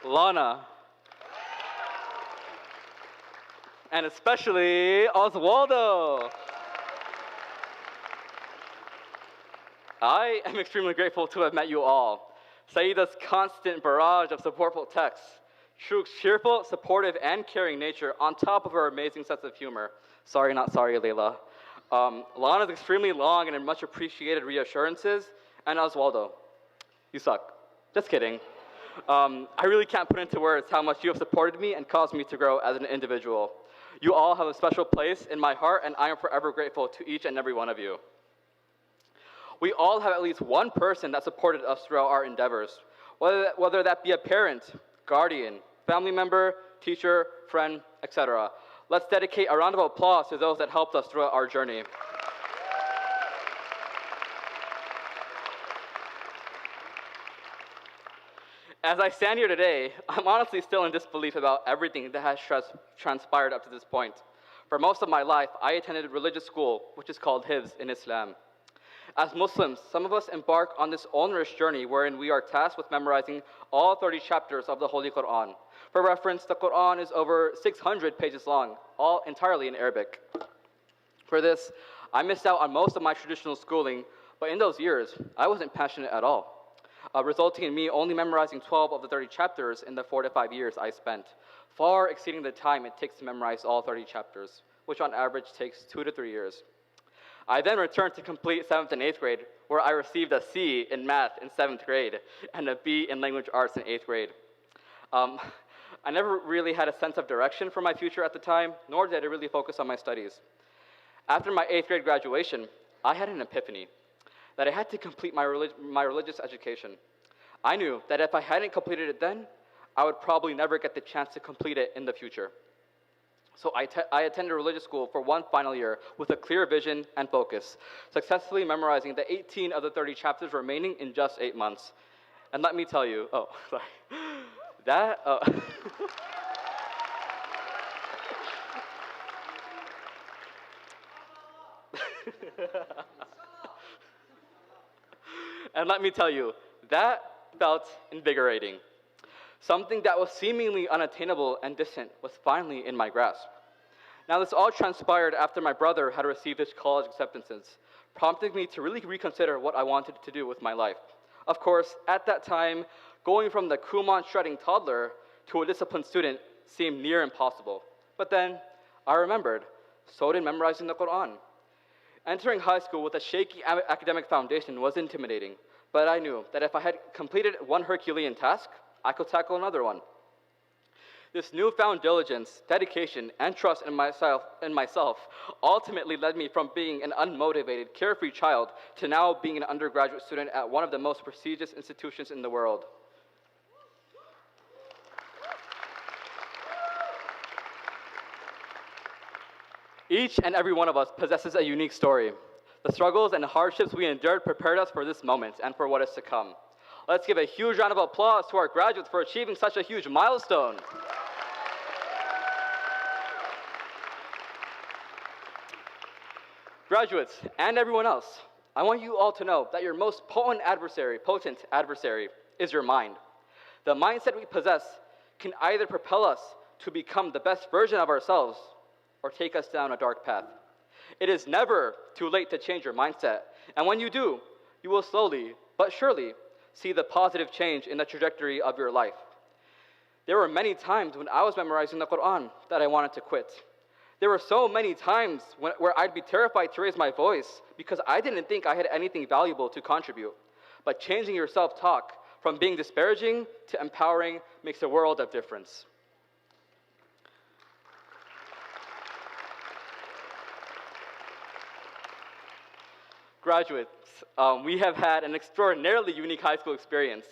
Lana. And especially Oswaldo. I am extremely grateful to have met you all. Saida's constant barrage of supportful texts, Truk's cheerful, supportive, and caring nature on top of her amazing sense of humor. Sorry, not sorry, Layla. Lana's extremely long and much appreciated reassurances, and Oswaldo, you suck. Just kidding. I really can't put into words how much you have supported me and caused me to grow as an individual. You all have a special place in my heart, and I am forever grateful to each and every one of you. We all have at least one person that supported us throughout our endeavors, whether that be a parent, guardian, family member, teacher, friend, etc. Let's dedicate a round of applause to those that helped us throughout our journey. As I stand here today, I'm honestly still in disbelief about everything that has transpired up to this point. For most of my life, I attended religious school, which is called Hifz in Islam. As Muslims, some of us embark on this onerous journey wherein we are tasked with memorizing all 30 chapters of the Holy Quran. For reference, the Quran is over 600 pages long, all entirely in Arabic. For this, I missed out on most of my traditional schooling, but in those years, I wasn't passionate at all, resulting in me only memorizing 12 of the 30 chapters in the 4 to 5 years I spent, far exceeding the time it takes to memorize all 30 chapters, which on average takes 2 to 3 years. I then returned to complete 7th and 8th grade, where I received a C in math in 7th grade and a B in language arts in 8th grade. I never really had a sense of direction for my future at the time, nor did I really focus on my studies. After my 8th grade graduation, I had an epiphany that I had to complete my religious education. I knew that if I hadn't completed it then, I would probably never get the chance to complete it in the future. So I attended religious school for one final year with a clear vision and focus, successfully memorizing the 18 of the 30 chapters remaining in just 8 months. And let me tell you, and let me tell you, that felt invigorating. Something that was seemingly unattainable and distant was finally in my grasp. Now, this all transpired after my brother had received his college acceptances, prompting me to really reconsider what I wanted to do with my life. Of course, at that time, going from the Kumon shredding toddler to a disciplined student seemed near impossible. But then, I remembered, so did memorizing the Quran. Entering high school with a shaky academic foundation was intimidating, but I knew that if I had completed one Herculean task, I could tackle another one. This newfound diligence, dedication, and trust in myself ultimately led me from being an unmotivated, carefree child to now being an undergraduate student at one of the most prestigious institutions in the world. Each and every one of us possesses a unique story. The struggles and hardships we endured prepared us for this moment and for what is to come. Let's give a huge round of applause to our graduates for achieving such a huge milestone. Graduates and everyone else, I want you all to know that your most potent adversary is your mind. The mindset we possess can either propel us to become the best version of ourselves or take us down a dark path. It is never too late to change your mindset, and when you do, you will slowly but surely see the positive change in the trajectory of your life. There were many times when I was memorizing the Quran that I wanted to quit. There were so many times where I'd be terrified to raise my voice because I didn't think I had anything valuable to contribute. But changing your self-talk from being disparaging to empowering makes a world of difference. Graduates, we have had an extraordinarily unique high school experience.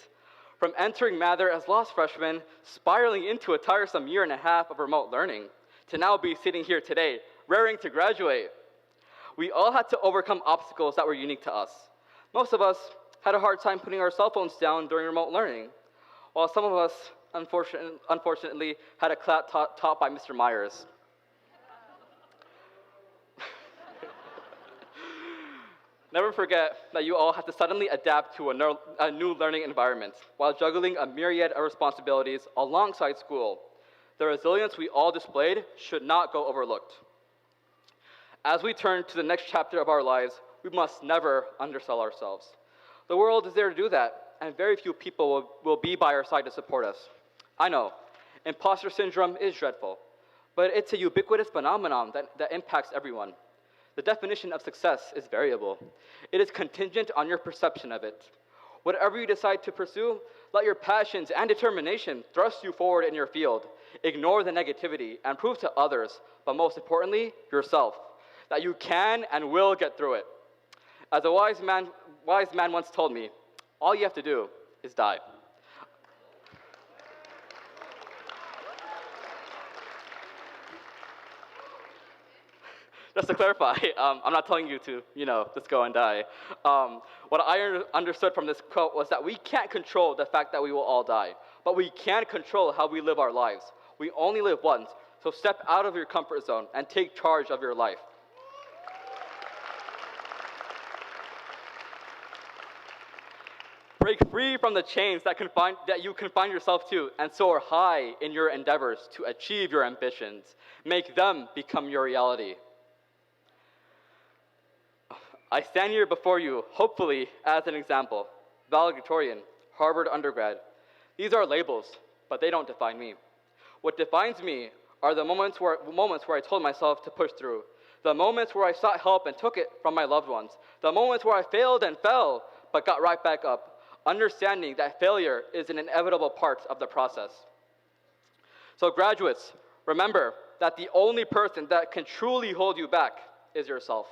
From entering Mather as lost freshmen, spiraling into a tiresome year and a half of remote learning, to now be sitting here today, raring to graduate. We all had to overcome obstacles that were unique to us. Most of us had a hard time putting our cell phones down during remote learning, while some of us, unfortunately, had a class taught by Mr. Myers. Never forget that you all had to suddenly adapt to a new learning environment while juggling a myriad of responsibilities alongside school. The resilience we all displayed should not go overlooked. As we turn to the next chapter of our lives, we must never undersell ourselves. The world is there to do that, and very few people will be by our side to support us. I know, imposter syndrome is dreadful, but it's a ubiquitous phenomenon that impacts everyone. The definition of success is variable. It is contingent on your perception of it. Whatever you decide to pursue, let your passions and determination thrust you forward in your field. Ignore the negativity and prove to others, but most importantly, yourself, that you can and will get through it. As a wise man once told me, all you have to do is die. Just to clarify, I'm not telling you to, just go and die. What I understood from this quote was that we can't control the fact that we will all die, but we can control how we live our lives. We only live once, so step out of your comfort zone and take charge of your life. Break free from the chains that you confine yourself to and soar high in your endeavors to achieve your ambitions. Make them become your reality. I stand here before you, hopefully, as an example. Valedictorian, Harvard undergrad. These are labels, but they don't define me. What defines me are the moments where I told myself to push through, the moments where I sought help and took it from my loved ones, the moments where I failed and fell, but got right back up, understanding that failure is an inevitable part of the process. So graduates, remember that the only person that can truly hold you back is yourself.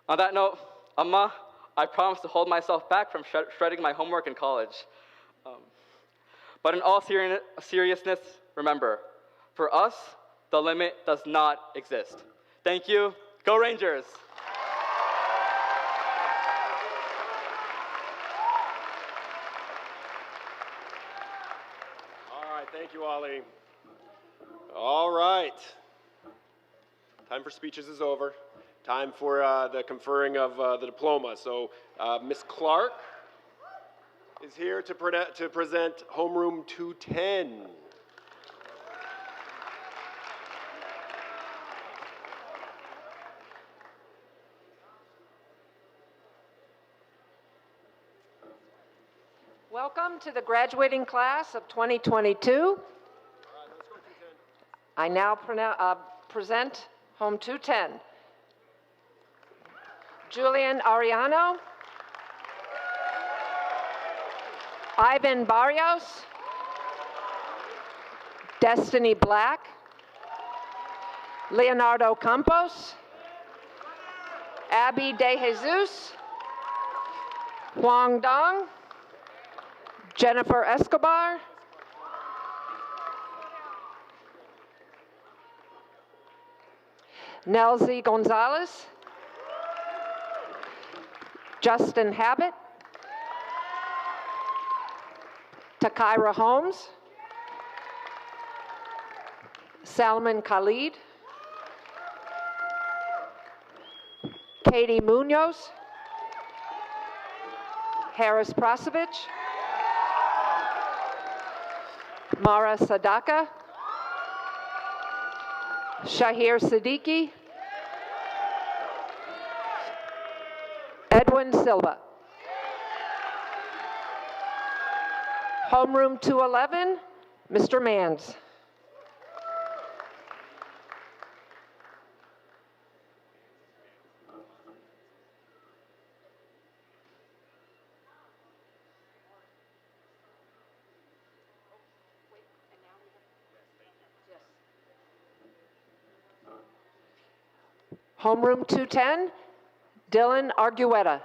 On that note, Amma, I promise to hold myself back from shredding my homework in college. But in all seriousness, remember, for us, the limit does not exist. Thank you. Go Rangers! All right, thank you, Ali. All right. Time for speeches is over. Time for the conferring of the diploma. So Ms. Clark is here to present homeroom 210. Welcome to the graduating class of 2022. I now present Home 210. Julian Ariano, Ivan Barrios, Destiny Black, Leonardo Campos, Abby De Jesus, Huang Dong, Jennifer Escobar, Nelzy Gonzalez, Justin Habit, Takira Holmes, Salman Khalid, Katie Munoz, Harris Prasovich, Mara Sadaka, Shahir Siddiqui, Edwin Silva. Homeroom 211, Mr. Manns. Homeroom 210, Dylan Argueta.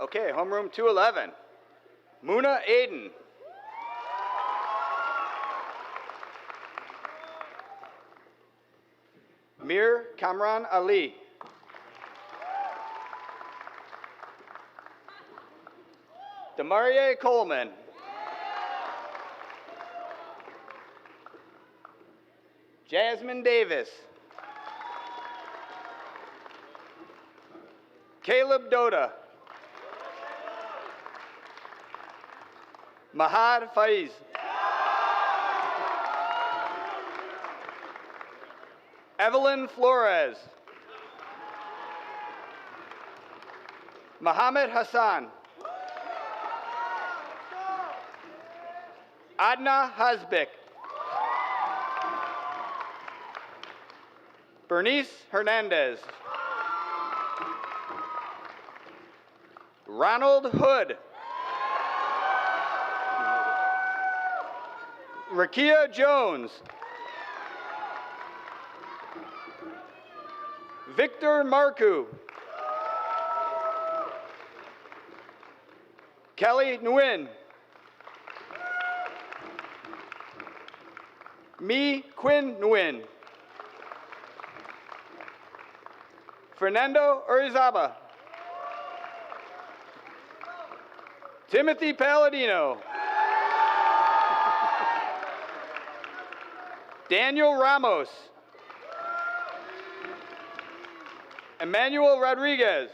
Okay, homeroom 211. Muna Aiden. Mir Kamran Ali. Demarie Coleman. Jasmine Davis. Caleb Doda. Mahad Faiz. Evelyn Flores. Mohammed Hassan. Adna Hasbik. Bernice Hernandez. Ronald Hood. Rakia Jones. Victor Marcu. Kelly Nguyen. Mi Quinn Nguyen. Fernando Urizaba. Timothy Palladino. Daniel Ramos. Emmanuel Rodriguez.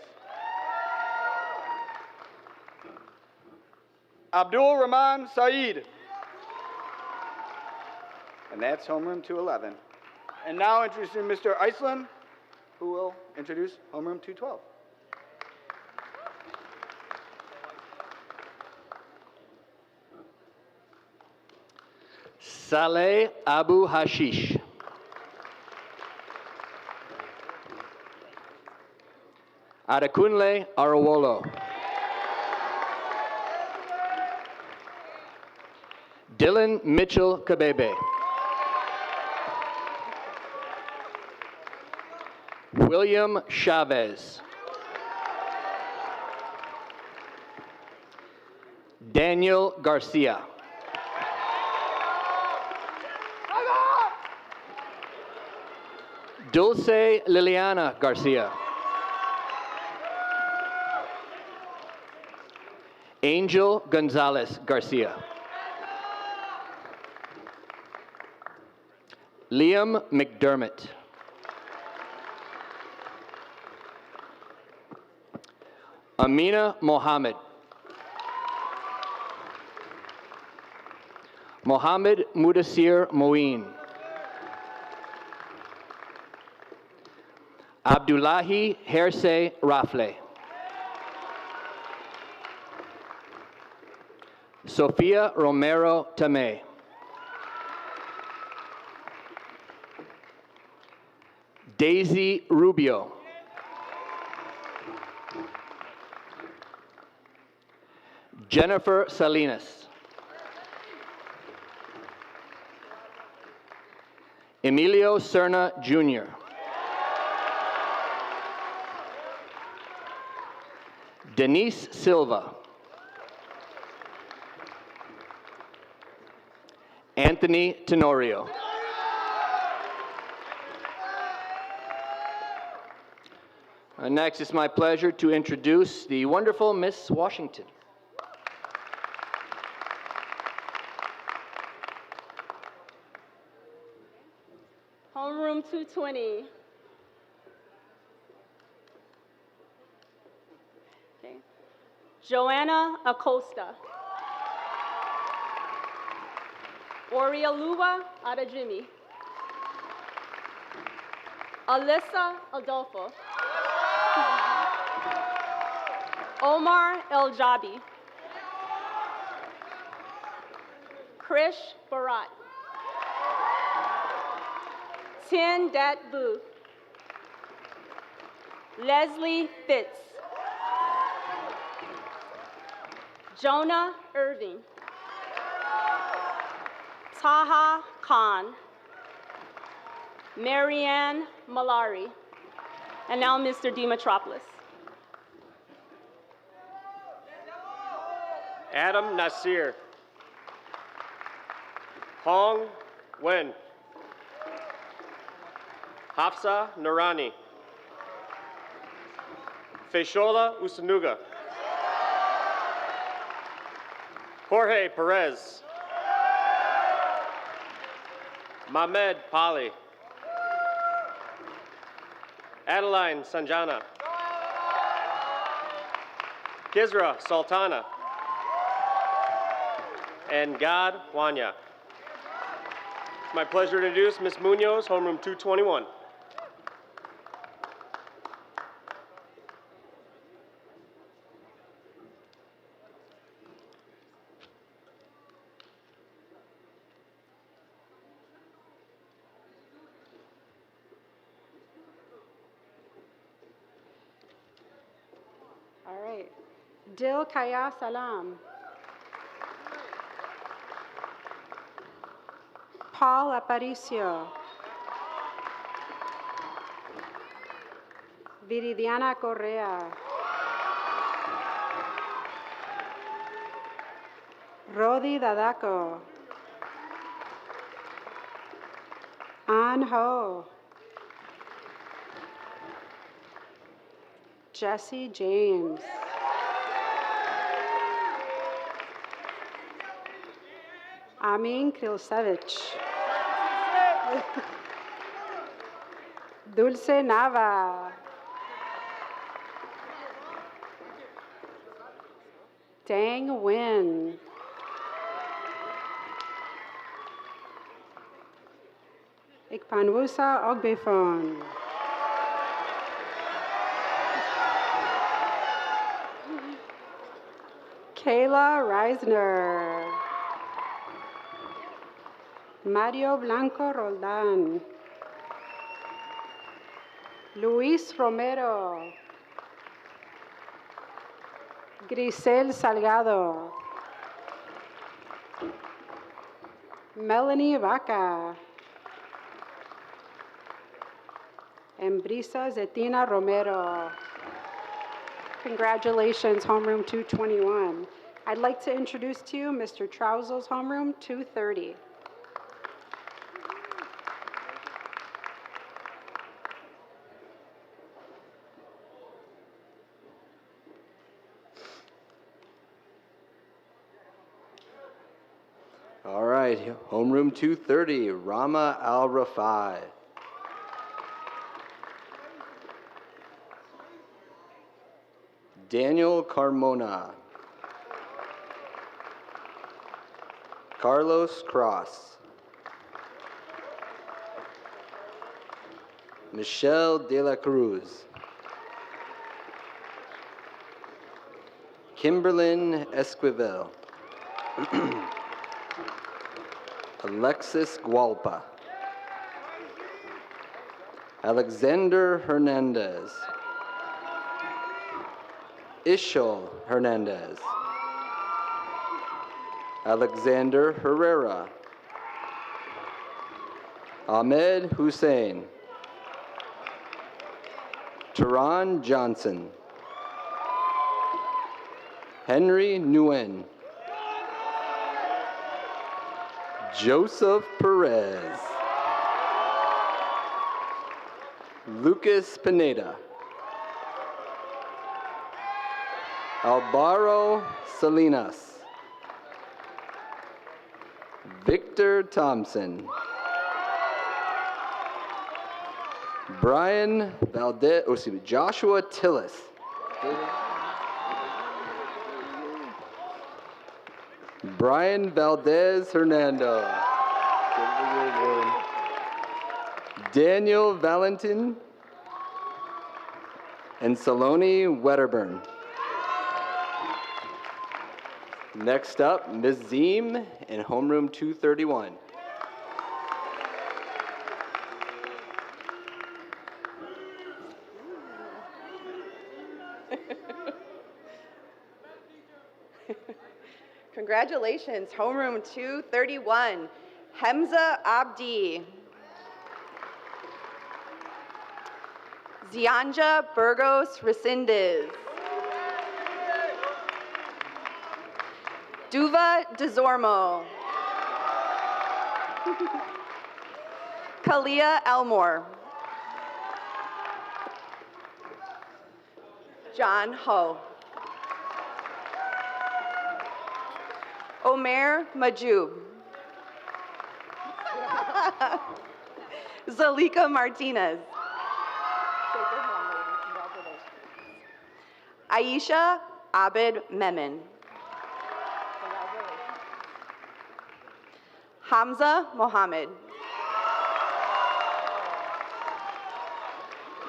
Abdul Rahman Saeed. And that's homeroom 211. And now introducing Mr. Iceland, who will introduce homeroom 212. Saleh Abu Hashish. Adekunle Arowolo. Dylan Mitchell Kabebe. William Chavez. Daniel Garcia. Dulce Liliana Garcia. Angel Gonzalez Garcia. Liam McDermott. Amina Mohammed. Mohammed Mudassir Moeen. Abdullahi Herse Rafle. Sofia Romero Tamay. Daisy Rubio. Jennifer Salinas. Emilio Serna Jr. Denise Silva. Anthony Tenorio. Next, it's my pleasure to introduce the wonderful Miss Washington. Homeroom 220. Okay. Joanna Acosta. Orioluwa Adajimi. Alyssa Adolfo. Omar El Jabi. Krish Barat. Tin Dat Booth. Leslie Fitz. Jonah Irving. Taha Khan. Marianne Malari. And now Mr. Dimitropoulos. Adam Nasir. Hong Wen. Hafsa Nurani. Feshola Usanuga. Jorge Perez. Mahmed Pali. Adeline Sanjana. Kizra Sultana. And Gad Wanya. It's my pleasure to introduce Ms. Munoz, homeroom 221. All right. Dil Kaya Salam. Paul Aparicio. Viridiana Correa. Rodi Dadako. An Ho. Jesse James. Amin Krilsevich. Dulce Nava. Dang Win. Ikpanwusa Ogbefon. Kayla Reisner. Mario Blanco Roldan. Luis Romero. Grisel Salgado. Melanie Vaca. Embrisa Zetina Romero. Congratulations, homeroom 221. I'd like to introduce to you Mr. Trousels, homeroom 230. All right, homeroom 230, Rama Al-Rafai. Daniel Carmona. Carlos Cross. Michelle De La Cruz. Kimberlyn Esquivel. Alexis Gualpa. Alexander Hernandez. Ishol Hernandez. Alexander Herrera. Ahmed Hussein. Teron Johnson. Henry Nguyen. Joseph Perez. Lucas Pineda. Alvaro Salinas. Victor Thompson. Brian Valdez, Joshua Tillis. Brian Valdez Hernando. Daniel Valentin and Saloni Wedderburn. Next up, Ms. Ziem in homeroom 231. Congratulations, homeroom 231, Hemza Abdi. Zianja Burgos Resendez. Duva DeZormo. Kalia Elmore. John Ho. Omer Majub. Zalika Martinez. Aisha Abed Memen. Hamza Mohammed.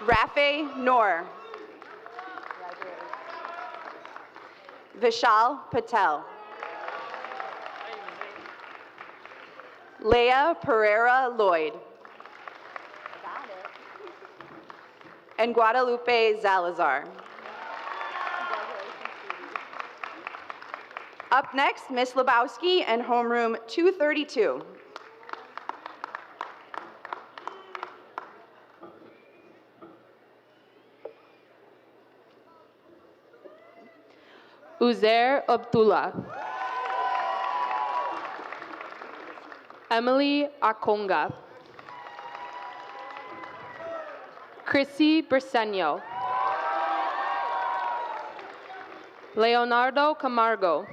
Rafe Noor. Vishal Patel. Leah Pereira Lloyd. And Guadalupe Zalazar. Up next, Ms. Lebowski and homeroom 232. Uzair Abdullah. Emily Akonga. Chrissy Briseño. Leonardo Camargo.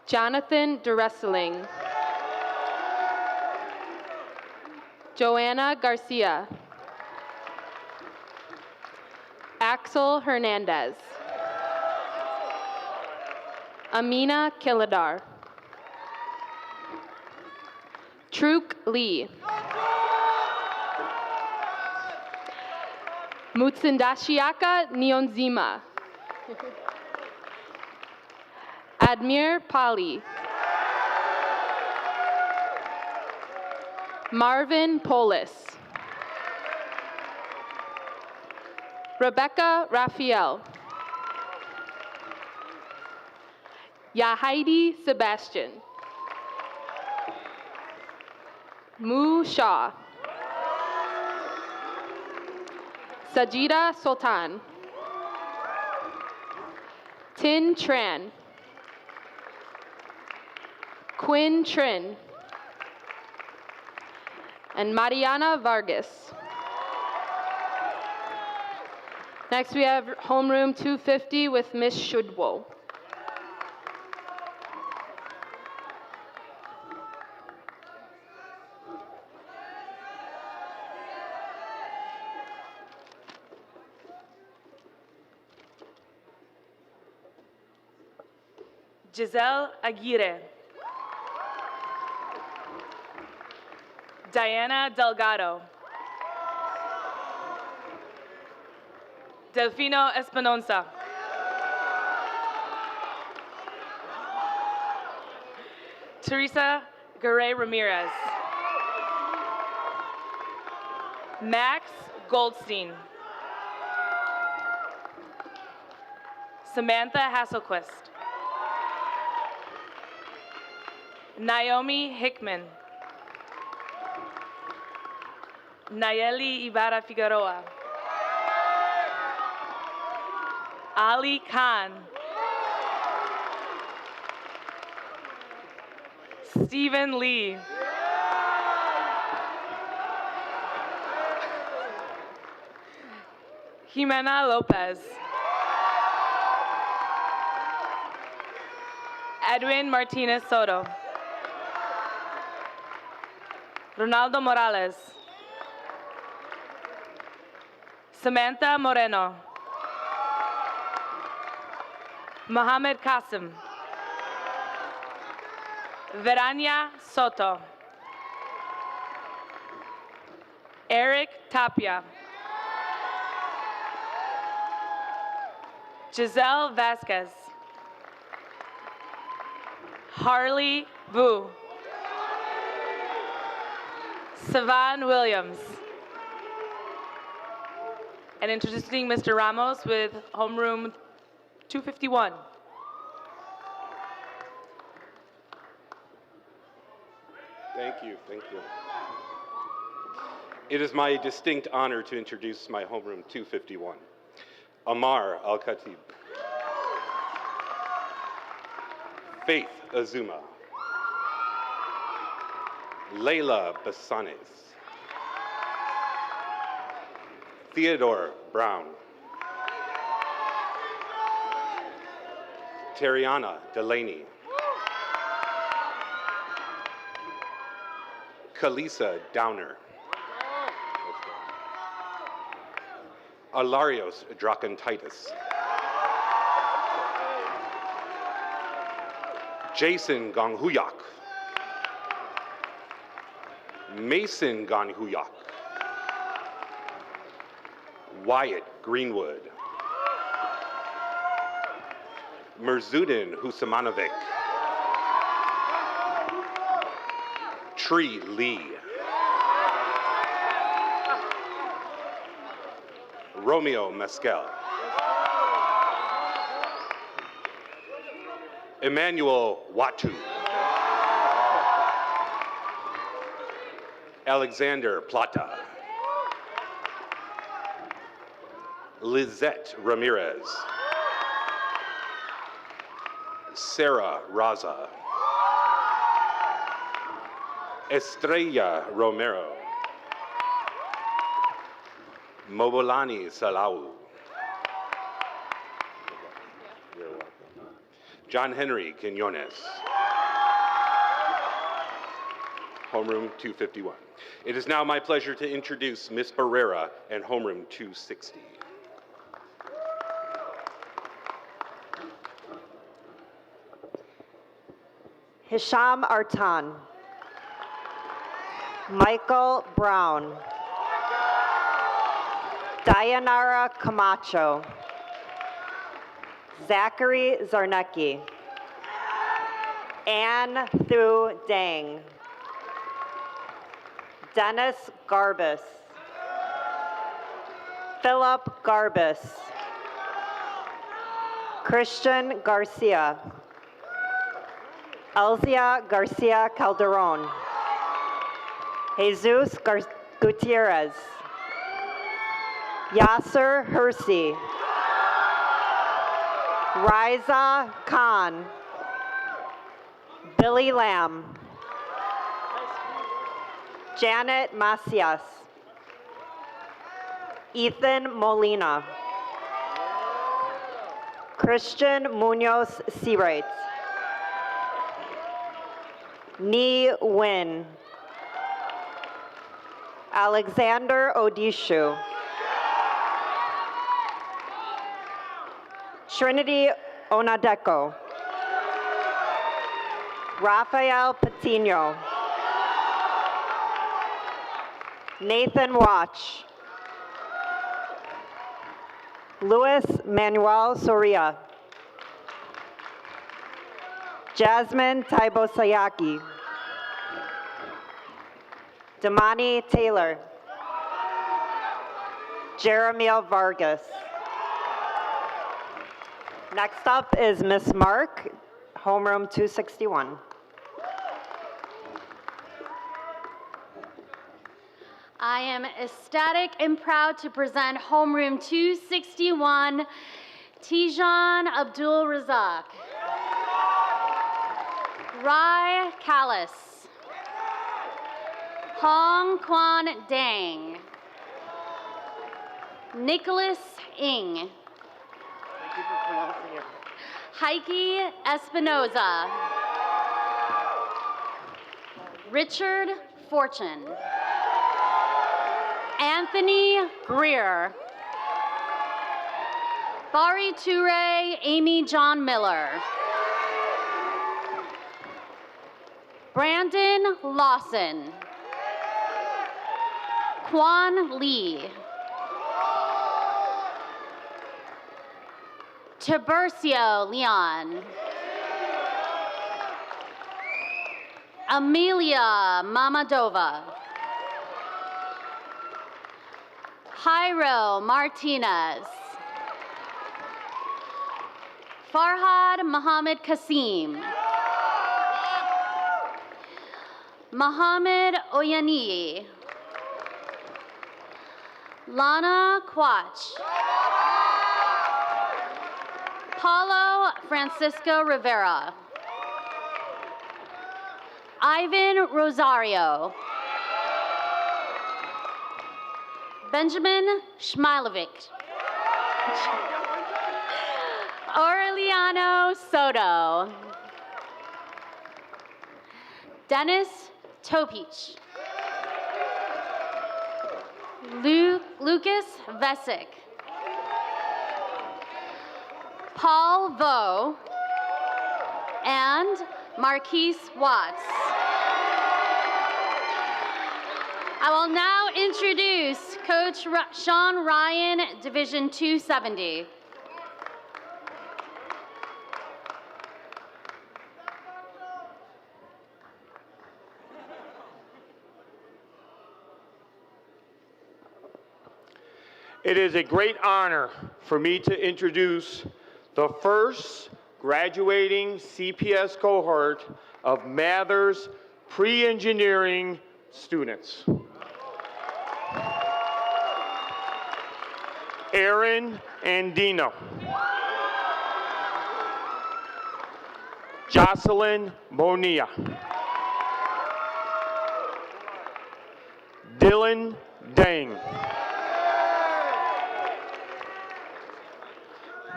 Jonathan DeResseling. Joanna Garcia. Axel Hernandez. Amina Kiladar. Truk Lee. Mutsindashiaka Nionzima. Admir Pali. Marvin Polis. Rebecca Raphael. Yahaidi Sebastian. Mu Shah. Sajida Sultan. Tin Tran. Quinn Trin. And Mariana Vargas. Next we have homeroom 250 with Miss Shudwo. Giselle Aguirre. Diana Delgado. Delfino Espinosa. Teresa Garay Ramirez. Max Goldstein. Samantha Hasselquist. Naomi Hickman. Nayeli Ibarra Figueroa. Ali Khan. Stephen Lee. Jimena Lopez. Edwin Martinez Soto. Ronaldo Morales. Samantha Moreno. Mohamed Qasim. Verania Soto. Eric Tapia. Giselle Vasquez. Harley Vu. Savan Williams. And introducing Mr. Ramos with homeroom 251. Thank you, thank you. It is my distinct honor to introduce my homeroom 251, Amar Al-Khatib, Faith Azuma, Layla Bassanes, Theodore Brown, Terriana Delaney, Kalisa Downer, Alarios Dracontitis, Jason Gonghuyak, Mason Gonghuyak, Wyatt Greenwood, Merzudin Husamanovic, Tree Lee, Romeo Mescal, Emmanuel Watu, Alexander Plata, Lizette Ramirez, Sarah Raza, Estrella Romero, Mobolani Salau, John Henry Quinones, homeroom 251. It is now my pleasure to introduce Ms. Barrera and homeroom 260. Hisham Artan. Michael Brown. Dayanara Camacho. Zachary Zarnecki. Ann Thu Dang. Dennis Garbus. Philip Garbus. Christian Garcia. Elzia Garcia Calderon. Jesus Gutierrez. Yasser Hersey. Riza Khan. Billy Lamb. Janet Macias. Ethan Molina. Christian Munoz Seawright. Ni Win. Alexander Odishu. Trinity Onadeko. Rafael Patino. Nathan Watch. Luis Manuel Soria. Jasmine Taibo Sayaki. Damani Taylor. Jeremiel Vargas. Next up is Miss Mark, homeroom 261. I am ecstatic and proud to present homeroom 261, Tijan Abdul Razak. Rai Callis. Hong Quan Dang. Nicholas Ng. Thank you for pronouncing it. Heike Espinoza. Richard Fortune. Anthony Greer. Bari Toure, Amy John Miller. Brandon Lawson. Quan Lee. Tiburcio Leon. Amelia Mamadova. Jairo Martinez. Farhad Mohammed Kasim. Mohammed Oyani. Lana Quach. Paulo Francisco Rivera. Ivan Rosario. Benjamin Shmilovic. Aureliano Soto. Dennis Topich. Lucas Vesic. Paul Vo. And Marquise Watts. I will now introduce Coach Sean Ryan, Division 270. It is a great honor for me to introduce the first graduating CPS cohort of Mathers pre-engineering students. Aaron Andino. Jocelyn Bonilla. Dylan Dang.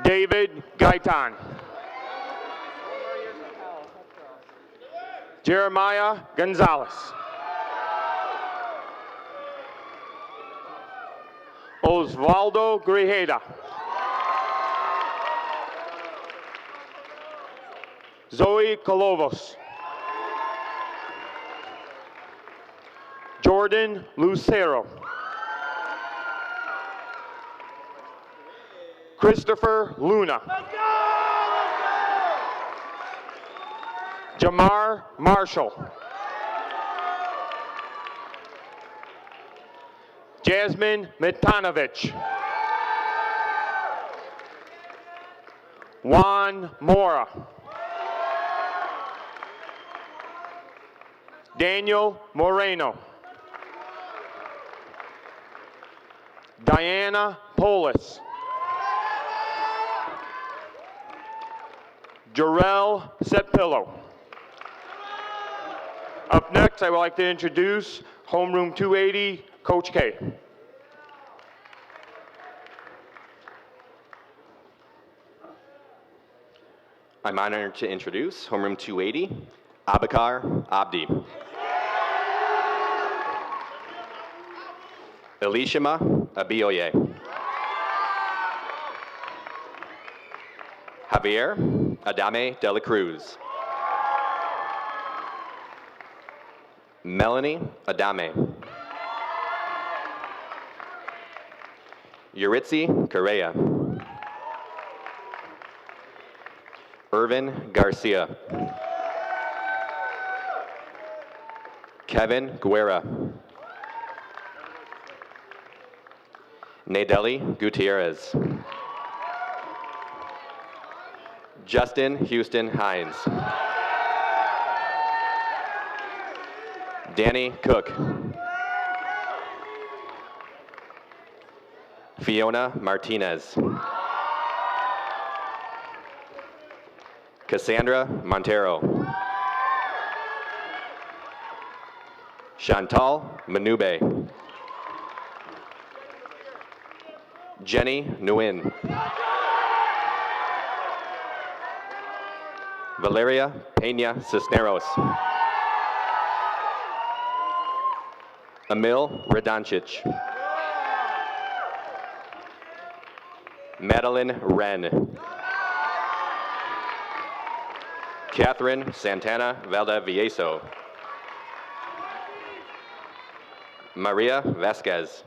David Gaitan. Jeremiah Gonzalez. Osvaldo Grajeda. Zoe Kolovos. Jordan Lucero. Christopher Luna. Jamar Marshall. Jasmine Mitanovich. Juan Mora. Daniel Moreno. Diana Polis. Jarrell Setpillo. Up next, I would like to introduce homeroom 280, Coach K. I'm honored to introduce homeroom 280, Abakar Abdi. Elishama Abioye. Javier Adame de la Cruz. Melanie Adame. Yuritsi Correa. Irvin Garcia. Kevin Guerra. Nadeli Gutierrez. Justin Houston Hines. Danny Cook. Fiona Martinez. Cassandra Montero. Chantal Manube. Jenny Nguyen. Valeria Peña Cisneros. Emil Radoncic. Madeline Wren. Catherine Santana Valdevieso. Maria Vasquez.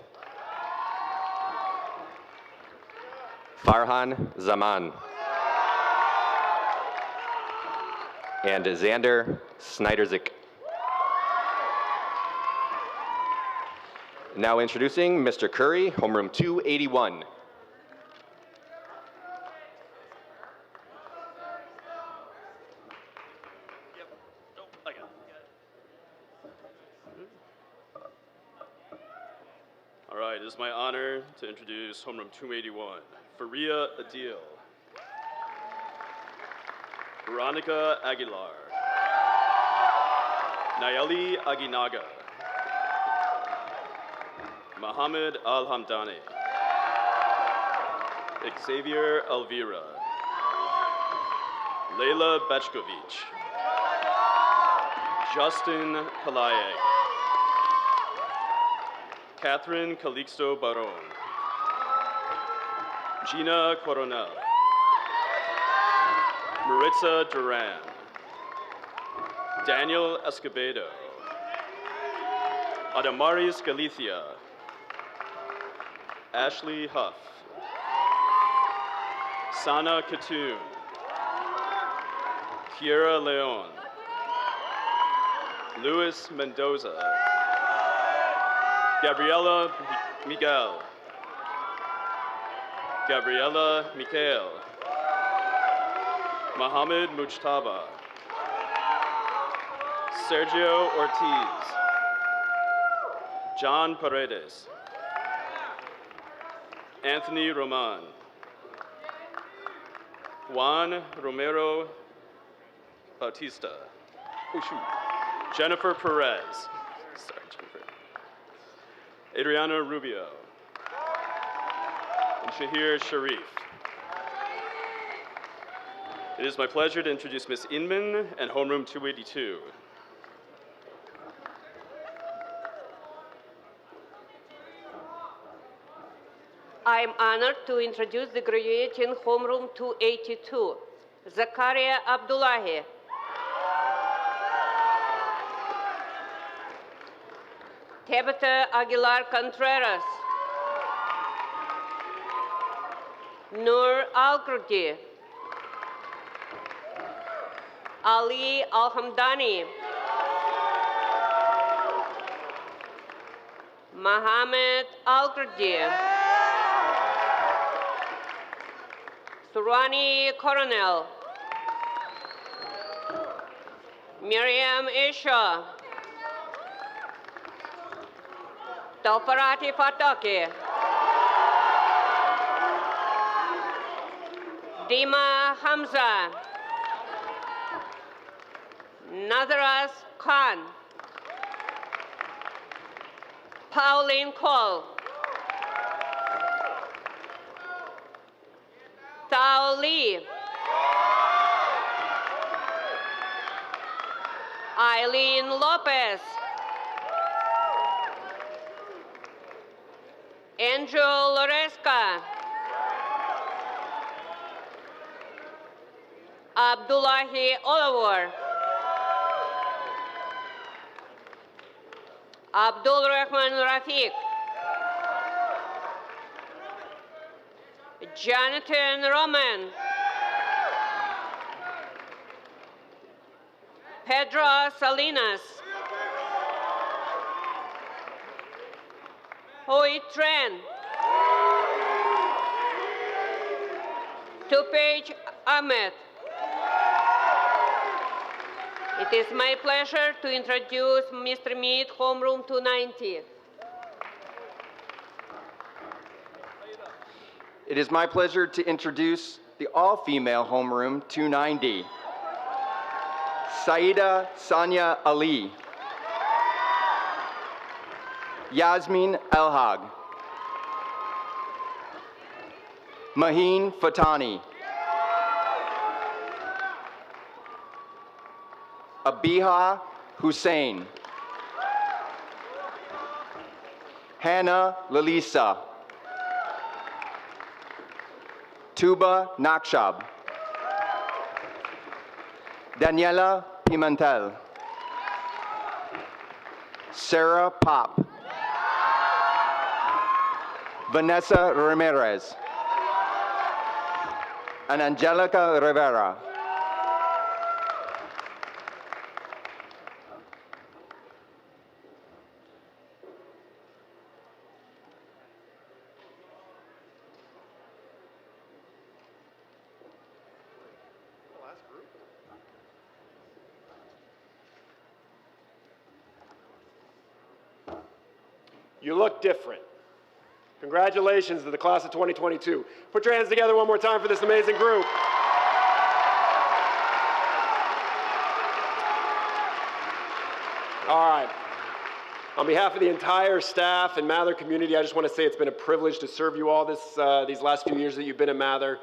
Farhan Zaman. And Xander Snyderzik. Now introducing Mr. Curry, homeroom 281. All right, it is my honor to introduce homeroom 281, Faria Adil, Veronica Aguilar, Nayeli Aguinaga, Mohammed Al-Hamdani, Xavier Elvira, Leila Bechkovich, Justin Kalaye, Catherine Calixto Baron, Gina Coronel, Maritza Duran, Daniel Escobedo, Adamaris Galicia, Ashley Huff, Sana Katoon, Kiera Leon, Luis Mendoza, Gabriela Miguel, Gabriela Mikhail, Mohammed Mujtaba, Sergio Ortiz, John Paredes, Anthony Roman, Juan Romero Bautista, Jennifer Perez, sorry, Jennifer, Adriana Rubio, and Shahir Sharif. It is my pleasure to introduce Ms. Inman and homeroom 282. I am honored to introduce the graduate in homeroom 282, Zakaria Abdullahi. Tabitha Aguilar Contreras. Nur Al-Kurdi. Ali Al-Hamdani. Mohammed Al-Kurdi. Surani Coronel. Miriam Isha. Taufarati Fataki. Dima Hamza. Nazaras Khan. Pauline Cole. Tao Lee. Eileen Lopez. Andrew Loresca. Abdullahi Oliver. Abdul Rahman Rafiq, Jonathan Roman, Pedro Salinas, Hoi Tran, Tupage Ahmed. It is my pleasure to introduce Mr. Mead, Homeroom 290. It is my pleasure to introduce the all-female homeroom 290. Saida Sanya Ali. Yasmin Elhag. Maheen Fatani. Abiha Hussein. Hannah Lalisa. Tuba Nakshab. Daniela Pimentel. Sarah Pop. Vanessa Ramirez. And Angelica Rivera. You look different. Congratulations to the class of 2022. Put your hands together one more time for this amazing group. All right. On behalf of the entire staff and Mather community, I just want to say it's been a privilege to serve you all these last few years that you've been at Mather.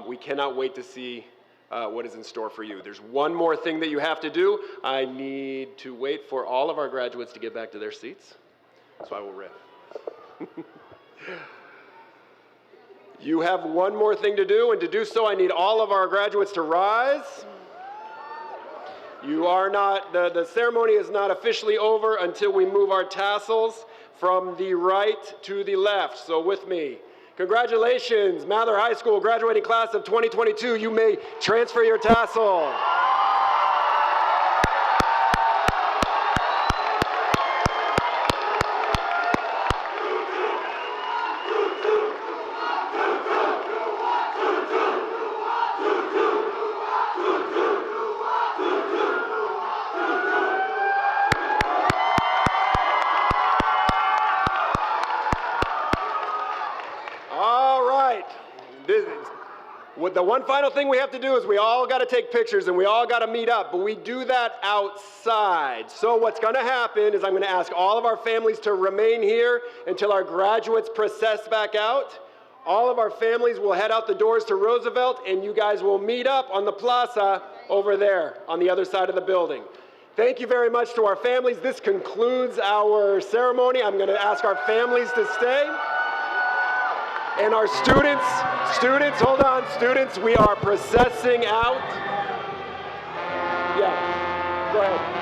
We cannot wait to see what is in store for you. There's one more thing that you have to do. I need to wait for all of our graduates to get back to their seats. So I will riff. You have one more thing to do, and to do so, I need all of our graduates to rise. You are not, the ceremony is not officially over until we move our tassels from the right to the left. So with me, congratulations, Mather High School graduating class of 2022. You may transfer your tassel. The one final thing we have to do is we all got to take pictures and we all got to meet up, but we do that outside. So what's going to happen is I'm going to ask all of our families to remain here until our graduates process back out. All of our families will head out the doors to Roosevelt, and you guys will meet up on the plaza over there on the other side of the building. Thank you very much to our families. This concludes our ceremony. I'm going to ask our families to stay. And our students, hold on, students, we are processing out. Yeah, go ahead.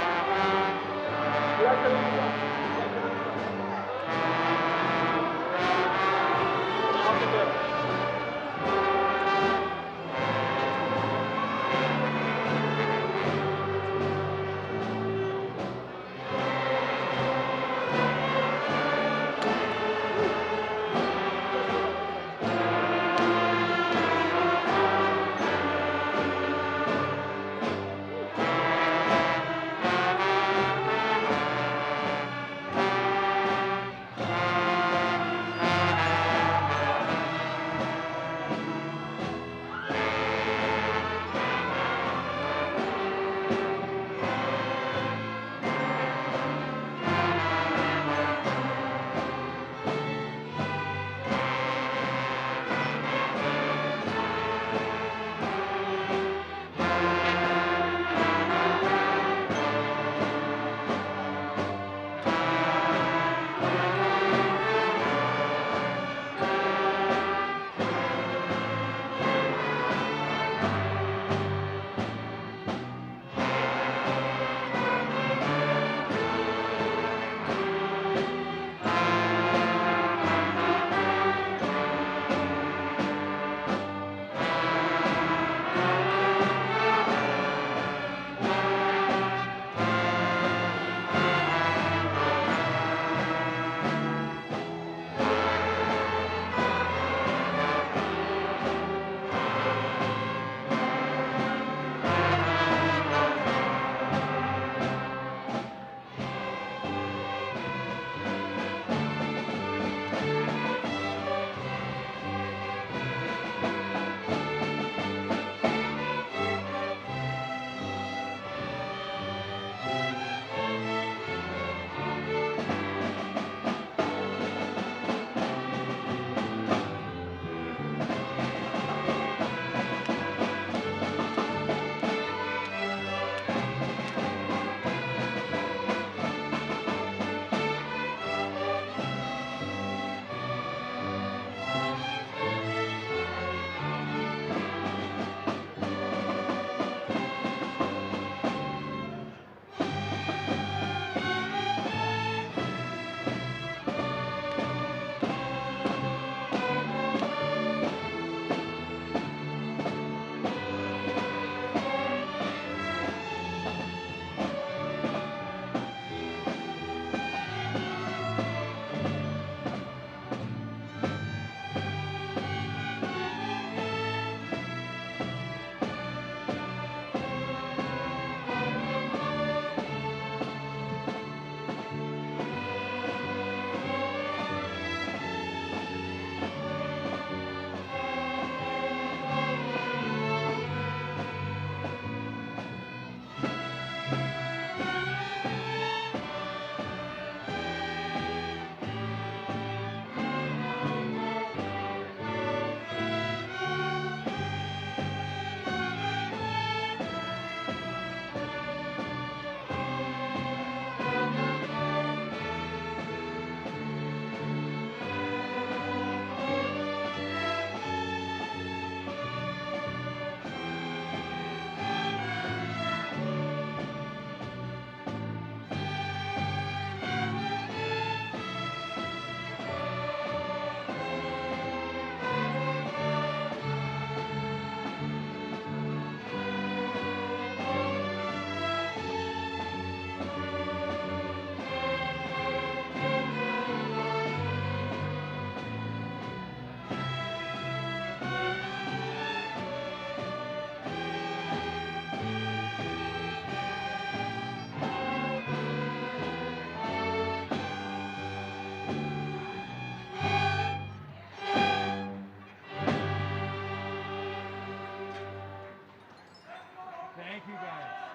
you guys.